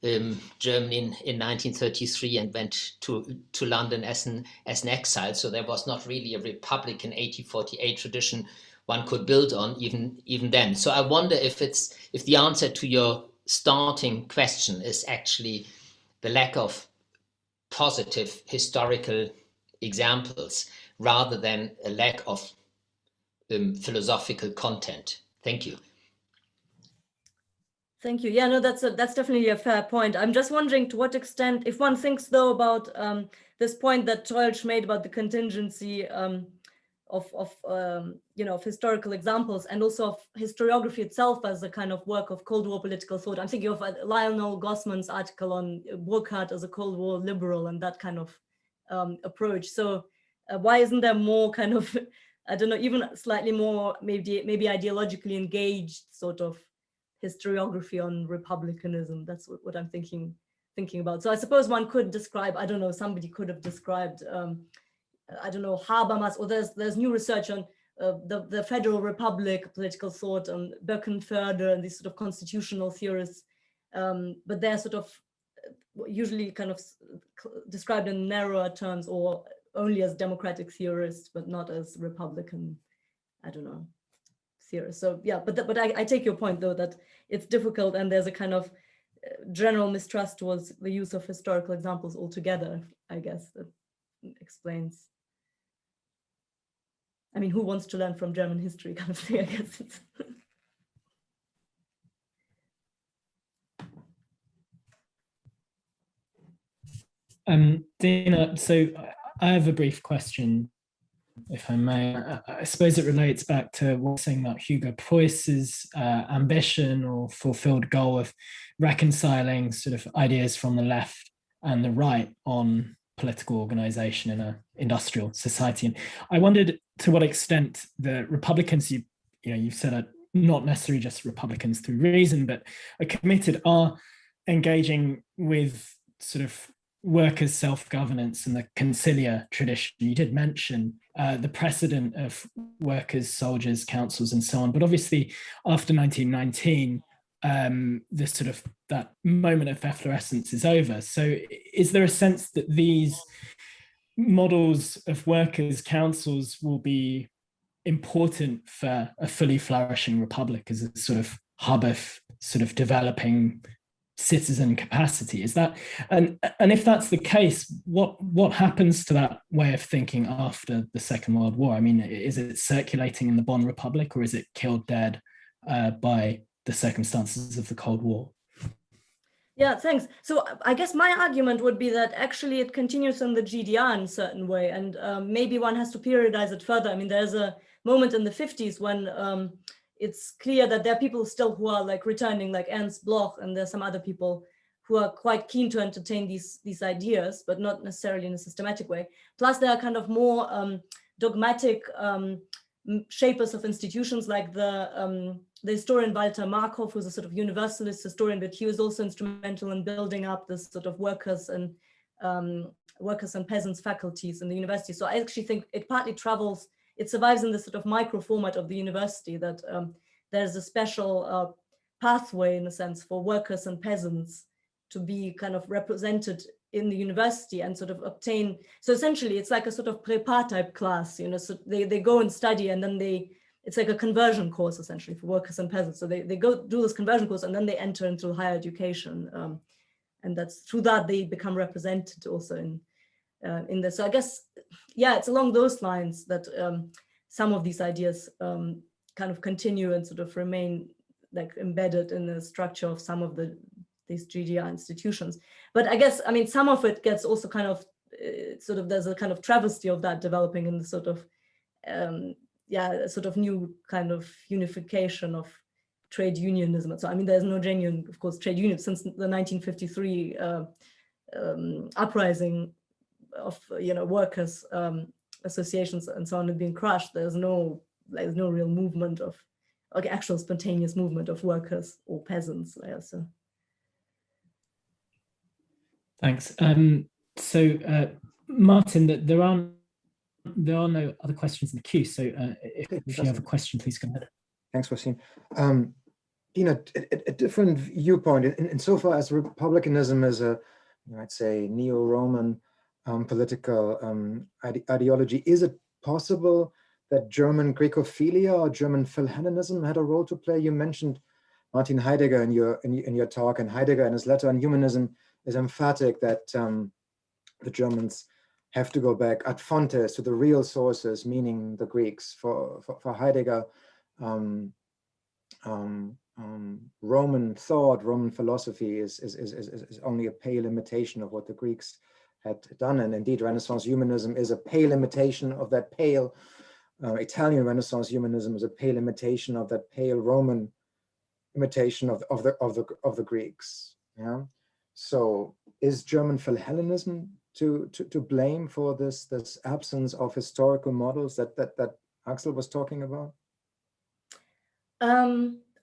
Germany in 1933 and went to London as an exile. So there was not really a Republican 1848 tradition one could build on even then. So I wonder if the answer to your starting question is actually the lack of positive historical examples rather than a lack of philosophical content. Thank you. Thank you. Yeah, no, that's definitely a fair point. I'm just wondering to what extent, if one thinks though about this point that Troeltsch made about the contingency of historical examples and also of historiography itself as a kind of work of Cold War political thought. I'm thinking of Lionel Gossman's article on Burkhardt as a Cold War liberal and that kind of approach. So why isn't there more kind of, I don't know, even slightly more maybe ideologically engaged sort of historiography on republicanism? That's what I'm thinking about. So I suppose one could describe, I don't know, somebody could have described, I don't know, Habermas, or there's new research on the Federal Republic, political thought, on Birkenförder and these sort of constitutional theorists, but they're sort of usually kind of described in narrower terms or only as democratic theorists, but not as Republican, I don't know, theorists. So yeah, but I take your point though, that it's difficult and there's a kind of general mistrust towards the use of historical examples altogether, I guess, that explains. I mean, who wants to learn from German history kind of thing, I guess. It's Dina, so I have a brief question, if I may. I suppose it relates back to what I was saying about Hugo Preuss's ambition or fulfilled goal of reconciling sort of ideas from the left and the right on political organization in an industrial society. And I wondered to what extent the Republicans, you've said are not necessarily just Republicans through reason, but are committed, are engaging with sort of workers' self-governance and the conciliar tradition. You did mention the precedent of workers, soldiers, councils, and so on. But obviously, after 1919, this sort of that moment of efflorescence is over. So, is there a sense that these models of workers' councils will be important for a fully flourishing republic as a sort of hub of sort of developing citizen capacity? Is that, and if that's the case, what happens to that way of thinking after the Second World War? I mean, is it circulating in the Bonn Republic, or is it killed dead by the circumstances of the Cold War? Yeah, thanks. So I guess my argument would be that actually it continues in the GDR in a certain way, and maybe one has to periodize it further. I mean, there's a moment in the 50s when it's clear that there are people still who are like returning, like Ernst Bloch, and there's some other people who are quite keen to entertain these ideas, but not necessarily in a systematic way. Plus, there are kind of more dogmatic shapers of institutions, like the historian Walter Markov, who's a sort of universalist historian, but he was also instrumental in building up this sort of workers and peasants faculties in the university. So I actually think it partly travels. It survives in the sort of micro format of the university, that there's a special pathway, in a sense, for workers and peasants to be kind of represented in the university and sort of obtain. So essentially, it's like a sort of prepar type class, so they go and study, and then it's like a conversion course, essentially, for workers and peasants. So they go do this conversion course, and then they enter into higher education. And that's through that they become represented also in this. So I guess, yeah, it's along those lines that some of these ideas kind of continue and sort of remain like embedded in the structure of some of these GDR institutions. But I guess, I mean, some of it gets also kind of sort of, there's a kind of travesty of that developing in the sort of, sort of new kind of unification of trade unionism. So, I mean, there's no genuine, of course, trade union since the 1953 uprising of workers associations and so on have been crushed. There's no real movement of, like, actual spontaneous movement of workers or peasants. So. Thanks. So Martin, there are no other questions in the queue. So if you have a question, please go ahead. Thanks, Wasim. Dina, a different viewpoint insofar as republicanism is a, I'd say, neo-Roman political ideology. Is it possible that German Grecophilia or German Philhellenism had a role to play? You mentioned Martin Heidegger in your talk, and Heidegger in his letter on humanism is emphatic that the Germans have to go back ad fontes, to the real sources, meaning the Greeks. For Heidegger, Roman thought, Roman philosophy is only a pale imitation of what the Greeks had done. And indeed, Renaissance humanism is a pale imitation of that pale. Italian Renaissance humanism is a pale imitation of that pale Roman imitation of the Greeks. Yeah. So is German Philhellenism to blame for this absence of historical models that Axel was talking about?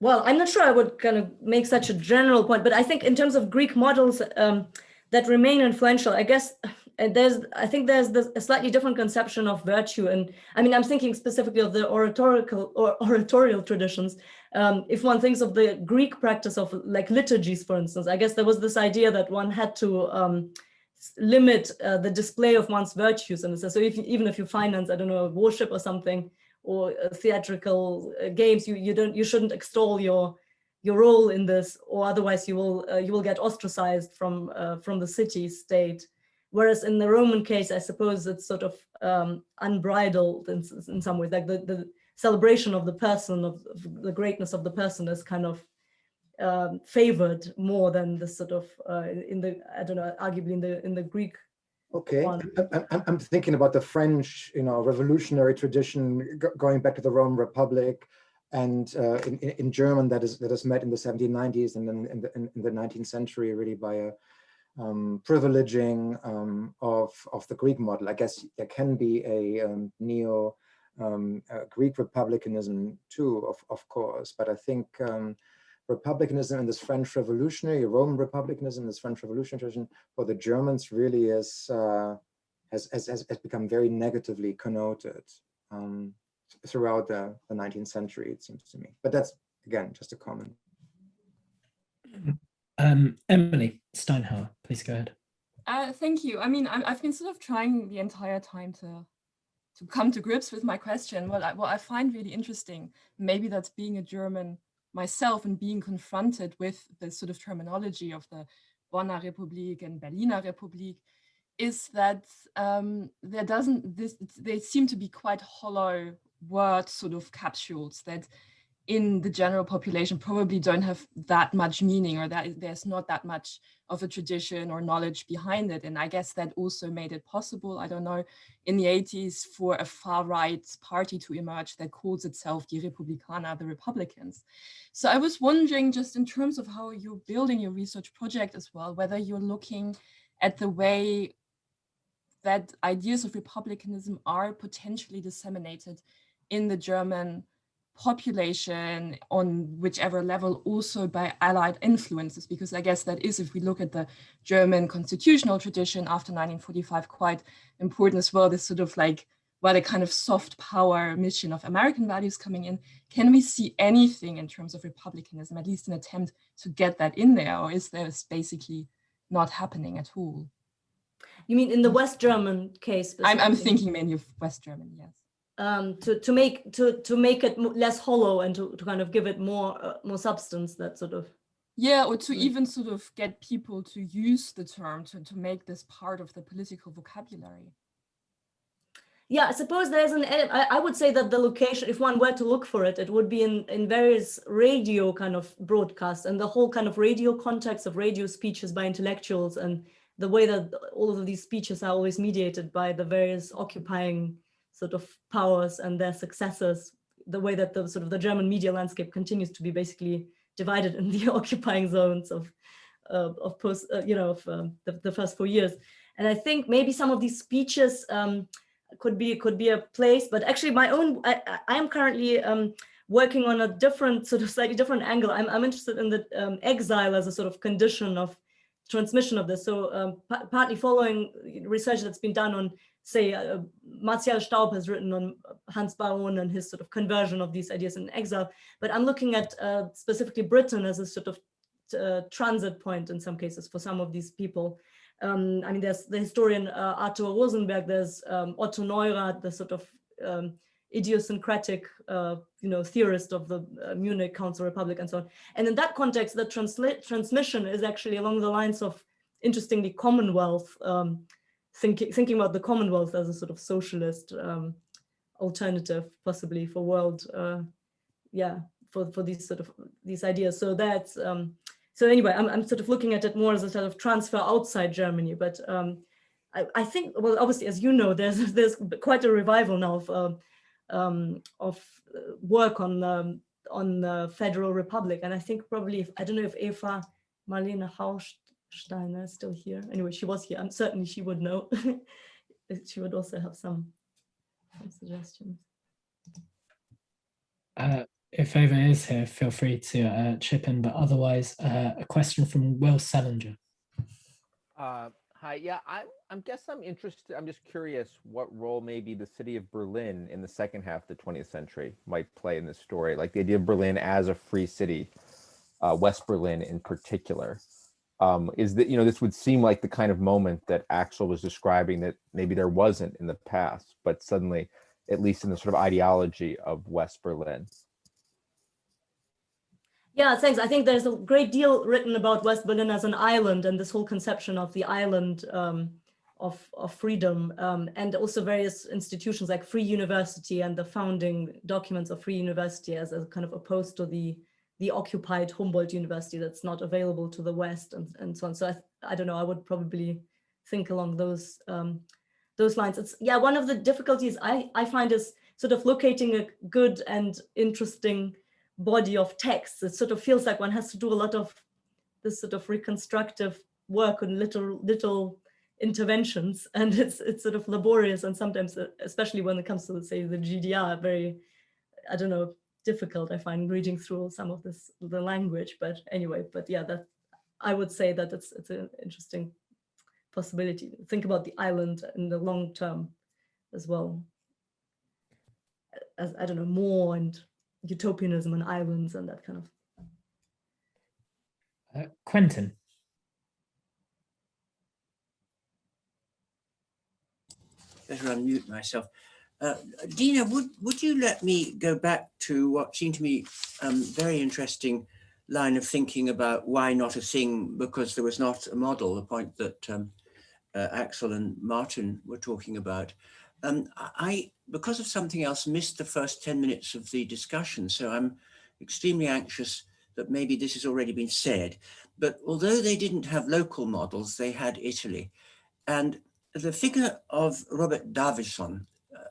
Well, I'm not sure I would kind of make such a general point, but I think in terms of Greek models that remain influential, I guess there's a slightly different conception of virtue. And I mean, I'm thinking specifically of the oratorial traditions. If one thinks of the Greek practice of like liturgies, for instance, I guess there was this idea that one had to limit the display of one's virtues. And so even if you finance, I don't know, worship or something, or theatrical games, you shouldn't extol your role in this, or otherwise you will get ostracized from the city state. Whereas in the Roman case, I suppose it's sort of unbridled in some ways, like the celebration of the person, of the greatness of the person is kind of favored more than the sort of arguably in the Greek. Okay, I'm thinking about the French, revolutionary tradition going back to the Roman Republic, and in German that is met in the 1790s and then in the 19th century really by a privileging of the Greek model. I guess there can be a Greek republicanism too, of course, but I think republicanism in this French revolutionary, Roman republicanism, this French revolutionary tradition for the Germans really has become very negatively connoted throughout the 19th century, it seems to me. But that's, again, just a comment. Emily Steinhauer, please go ahead. Thank you. I mean, I've been sort of trying the entire time to come to grips with my question. What I find really interesting, maybe that's being a German myself and being confronted with the sort of terminology of the Bonner Republik and Berliner Republik, is that they seem to be quite hollow word sort of capsules that in the general population probably don't have that much meaning, or that there's not that much of a tradition or knowledge behind it. And I guess that also made it possible, I don't know, in the 80s for a far-right party to emerge that calls itself Die Republikaner, the Republicans. So I was wondering, just in terms of how you're building your research project as well, whether you're looking at the way that ideas of republicanism are potentially disseminated in the German population on whichever level, also by allied influences, because I guess that is, if we look at the German constitutional tradition after 1945, quite important as well, this sort of like, well, a kind of soft power mission of American values coming in. Can we see anything in terms of republicanism, at least an attempt to get that in there, or is this basically not happening at all? You mean in the West German case? I'm thinking mainly of West German, yes. To make it less hollow and to kind of give it more substance, that sort of. Yeah, or to even sort of get people to use the term, to make this part of the political vocabulary. Yeah, I suppose there's I would say that the location, if one were to look for it, it would be in various radio kind of broadcasts, and the whole kind of radio context of radio speeches by intellectuals, and the way that all of these speeches are always mediated by the various occupying sort of powers and their successors, the way that the sort of the German media landscape continues to be basically divided in the occupying zones of post, the first 4 years. And I think maybe some of these speeches could be a place, but actually I am currently working on a different, sort of slightly different angle. I'm interested in the exile as a sort of condition of transmission of this. So partly following research that's been done on, say, Martial Staub has written on Hans Baron and his sort of conversion of these ideas in exile. But I'm looking at specifically Britain as a sort of transit point in some cases for some of these people. I mean, there's the historian Arthur Rosenberg, there's Otto Neurath, the sort of idiosyncratic, theorist of the Munich Council Republic and so on. And in that context, the transmission is actually along the lines of, interestingly, Commonwealth thinking about the Commonwealth as a sort of socialist alternative, possibly for world, for these ideas. So that's so anyway, I'm sort of looking at it more as a sort of transfer outside Germany, but I think, well, obviously, as you know, there's quite a revival now of work on the Federal Republic, and I think probably, I don't know if Eva Marlene Hausteiner is still here. Anyway, she was here. I'm certainly she would know. She would also have some suggestions. If Eva is here, feel free to chip in, but otherwise, a question from Will Selinger. Hi, yeah, I'm interested. I'm just curious what role maybe the city of Berlin in the second half of the 20th century might play in this story, like the idea of Berlin as a free city, West Berlin in particular. Is that, this would seem like the kind of moment that Axel was describing that maybe there wasn't in the past, but suddenly, at least in the sort of ideology of West Berlin. Yeah, thanks. I think there's a great deal written about West Berlin as an island and this whole conception of the island of freedom, and also various institutions like Free University and the founding documents of Free University as a kind of opposed to the occupied Humboldt University that's not available to the West and so on. So I don't know, I would probably think along those lines. It's, yeah, one of the difficulties I find is sort of locating a good and interesting body of text. It sort of feels like one has to do a lot of this sort of reconstructive work on little interventions, and it's sort of laborious, and sometimes, especially when it comes to, say, the GDR, very, I don't know, difficult, I find, reading through some of the language. But anyway, but yeah, that I would say that it's an interesting possibility. Think about the island in the long term as well, as, I don't know, more and utopianism and islands and that kind of. Quentin. Better unmute myself. Dina, would you let me go back to what seemed to me very interesting line of thinking about why not a thing because there was not a model, the point that Axel and Martin were talking about. I, because of something else, missed the first 10 minutes of the discussion, so I'm extremely anxious that maybe this has already been said. But although they didn't have local models, they had Italy. And the figure of Robert Davisson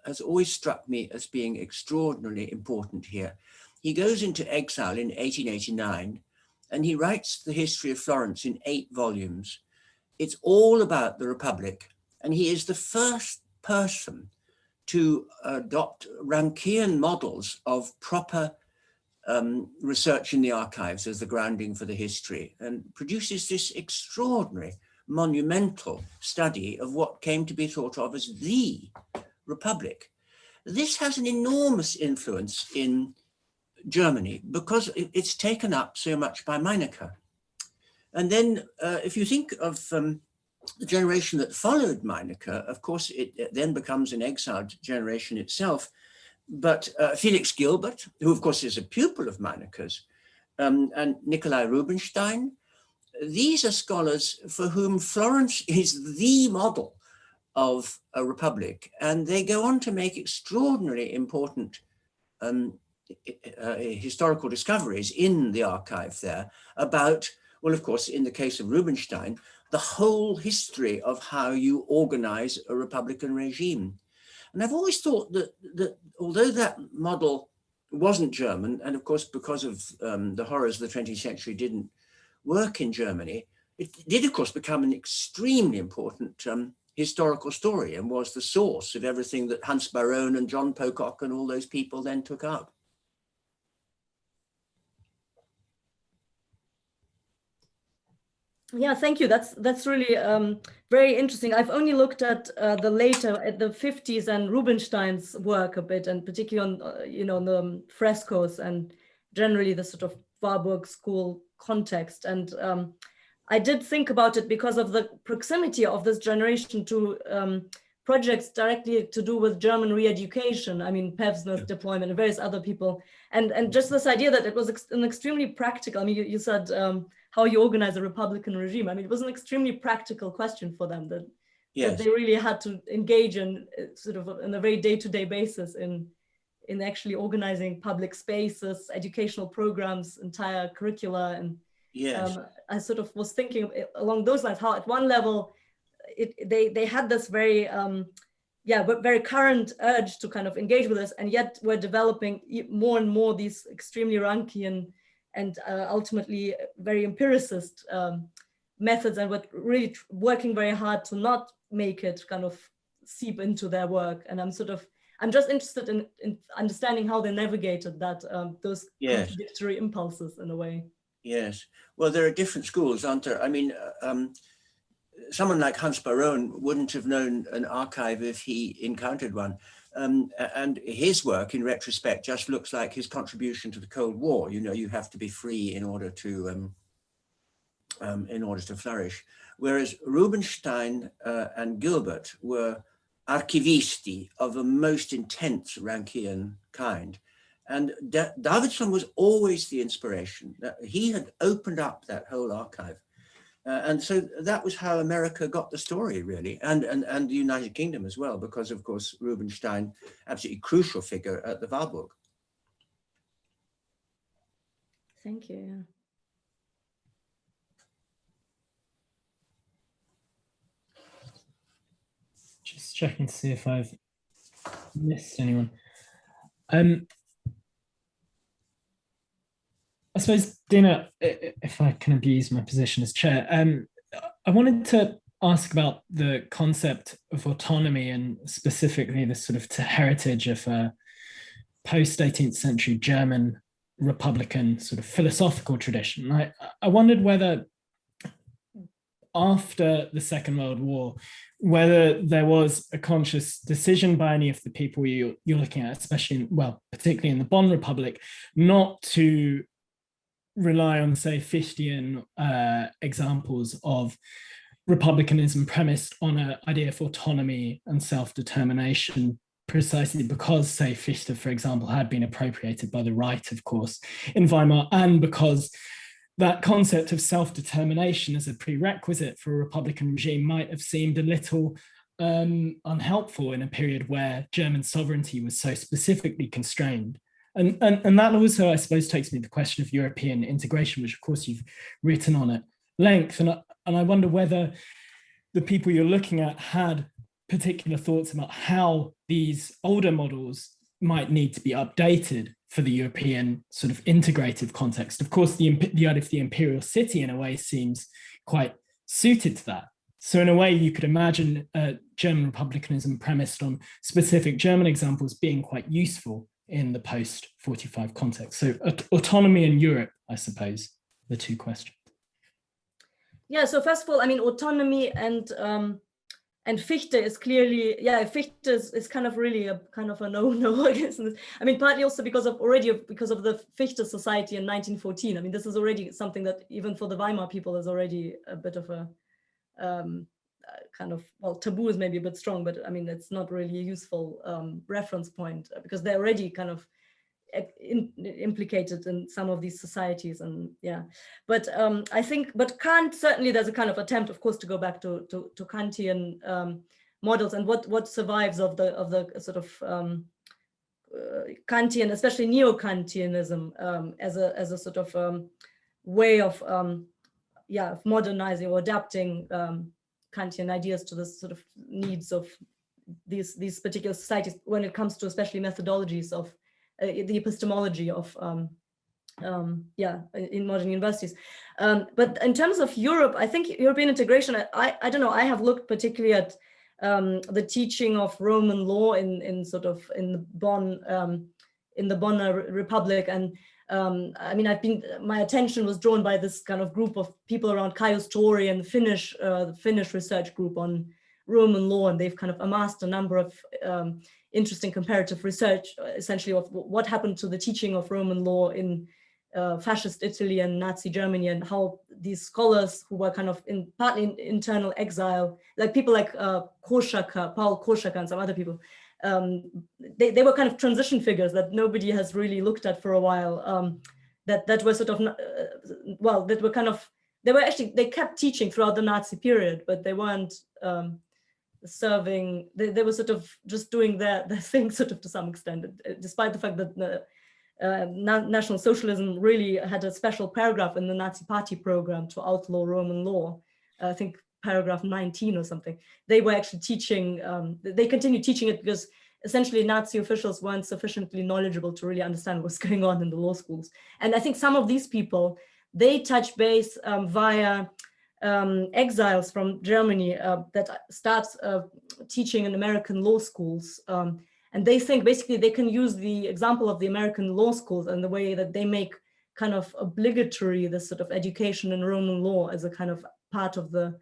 has always struck me as being extraordinarily important here. He goes into exile in 1889, and he writes the history of Florence in 8 volumes. It's all about the Republic, and he is the first person to adopt Rankian models of proper research in the archives as the grounding for the history, and produces this extraordinary, monumental study of what came to be thought of as the Republic. This has an enormous influence in Germany because it's taken up so much by Meinecke. And then if you think of the generation that followed Meinecke, of course, it then becomes an exiled generation itself. But Felix Gilbert, who of course is a pupil of Meinecke's, and Nikolai Rubinstein, these are scholars for whom Florence is the model of a republic. And they go on to make extraordinarily important historical discoveries in the archive there about, well, of course, in the case of Rubinstein, the whole history of how you organize a republican regime. And I've always thought that although that model wasn't German, and of course, because of the horrors of the 20th century didn't work in Germany, it did, of course, become an extremely important historical story and was the source of everything that Hans Baron and John Pocock and all those people then took up. Yeah, thank you. That's really very interesting. I've only looked at the 50s and Rubinstein's work a bit, and particularly on on the frescoes and generally the sort of Warburg School context. And I did think about it because of the proximity of this generation to projects directly to do with German re-education. I mean, Pevsner's deployment and various other people, and just this idea that it was an extremely practical. I mean, you said how you organize a republican regime. I mean, it was an extremely practical question for them. That Yes. that they really had to engage in sort of on a very day-to-day basis in actually organizing public spaces, educational programs, entire curricula. And Yes. I sort of was thinking along those lines, how at one level, they had this very, but very current urge to kind of engage with us, and yet we're developing more and more these extremely Rankian and ultimately very empiricist methods, and we're really working very hard to not make it kind of seep into their work. And I'm just interested in understanding how they navigated that, those contradictory impulses in a way. Yes. Well, there are different schools, aren't there? I mean, someone like Hans Baron wouldn't have known an archive if he encountered one. And his work, in retrospect, just looks like his contribution to the Cold War. You know, you have to be free in order to flourish. Whereas Rubinstein and Gilbert were archivisti of a most intense Rankian kind. And Davidson was always the inspiration. He had opened up that whole archive. And so that was how America got the story, really, and the United Kingdom as well, because, of course, Rubinstein, absolutely crucial figure at the Warburg. Thank you. Yeah. Just checking to see if I've missed anyone. I suppose, Dina, if I can abuse my position as chair, I wanted to ask about the concept of autonomy, and specifically the sort of heritage of a post-18th century German Republican sort of philosophical tradition. I wondered whether after the Second World War, whether there was a conscious decision by any of the people you're looking at, especially, particularly in the Bonn Republic, not to rely on, say, Fichtean examples of republicanism premised on an idea of autonomy and self-determination, precisely because, say, Fichte, for example, had been appropriated by the right, of course, in Weimar, and because that concept of self-determination as a prerequisite for a republican regime might have seemed a little unhelpful in a period where German sovereignty was so specifically constrained. And that also, I suppose, takes me to the question of European integration, which, of course, you've written on at length. And I wonder whether the people you're looking at had particular thoughts about how these older models might need to be updated for the European sort of integrative context. Of course, the idea of the imperial city, in a way, seems quite suited to that. So in a way, you could imagine German republicanism premised on specific German examples being quite useful in the post-45 context. So autonomy in Europe, I suppose, the two questions. Yeah, so first of all, I mean, autonomy and Fichte is clearly, Fichte is kind of really a kind of a no-no against this. I mean, partly also because of the Fichte Society in 1914. I mean, this is already something that even for the Weimar people is already a bit of a kind of, taboo is maybe a bit strong, but I mean, it's not really a useful reference point because they're already kind of implicated in some of these societies. And but I think, but Kant, certainly there's a kind of attempt, of course, to go back to Kantian models, and what survives of the sort of Kantian, especially neo-Kantianism, as a sort of way of modernizing or adapting Kantian ideas to the sort of needs of these particular societies when it comes to especially methodologies of the epistemology of in modern universities. But in terms of Europe, I think European integration, I don't know, I have looked particularly at the teaching of Roman law in the Bonn Republic, and I mean, my attention was drawn by this kind of group of people around Caius Tori and the Finnish research group on Roman law, and they've kind of amassed a number of interesting comparative research, essentially, of what happened to the teaching of Roman law in fascist Italy and Nazi Germany, and how these scholars who were kind of partly in internal exile, like people like Paul Koschaka and some other people, they were kind of transition figures that nobody has really looked at for a while, that were sort of, they kept teaching throughout the Nazi period, but they weren't serving, they were sort of just doing their thing sort of to some extent, despite the fact that the National Socialism really had a special paragraph in the Nazi Party program to outlaw Roman law. I think paragraph 19 or something. They were actually teaching, they continued teaching it because essentially Nazi officials weren't sufficiently knowledgeable to really understand what's going on in the law schools. And I think some of these people, they touch base via exiles from Germany that starts teaching in American law schools. And they think basically they can use the example of the American law schools and the way that they make kind of obligatory this sort of education in Roman law as a kind of part of the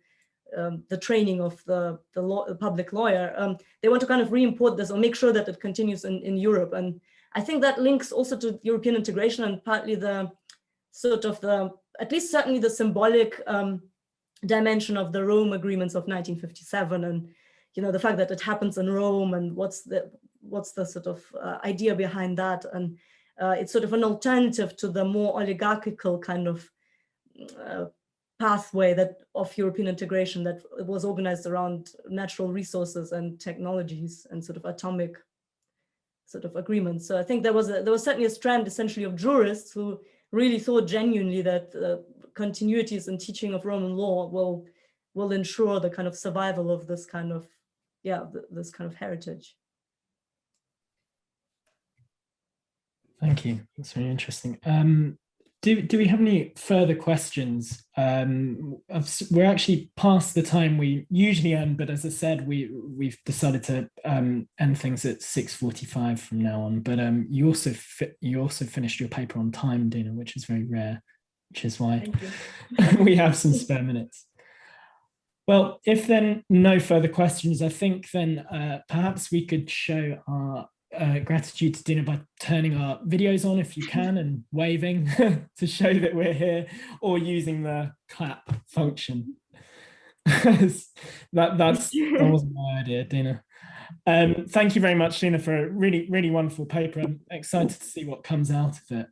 training of the public lawyer. They want to kind of re-import this or make sure that it continues in Europe. And I think that links also to European integration and partly the sort of at least certainly the symbolic dimension of the Rome agreements of 1957, and the fact that it happens in Rome, and what's the sort of idea behind that. And it's sort of an alternative to the more oligarchical kind of pathway of European integration that was organized around natural resources and technologies and sort of atomic sort of agreements. So I think there was certainly a strand essentially of jurists who really thought genuinely that continuities in teaching of Roman law will ensure the kind of survival of this kind of this kind of heritage. Thank you. That's really interesting. Do we have any further questions? We're actually past the time we usually end, but as I said, we've decided to end things at 6:45 from now on. But you also finished your paper on time, Dina, which is very rare, which is why we have some spare minutes. Well, if then no further questions, I think then perhaps we could show our gratitude to Dina by turning our videos on if you can and waving to show that we're here, or using the clap function. that wasn't my idea, Dina. Thank you very much, Dina, for a really, really wonderful paper. I'm excited to see what comes out of it.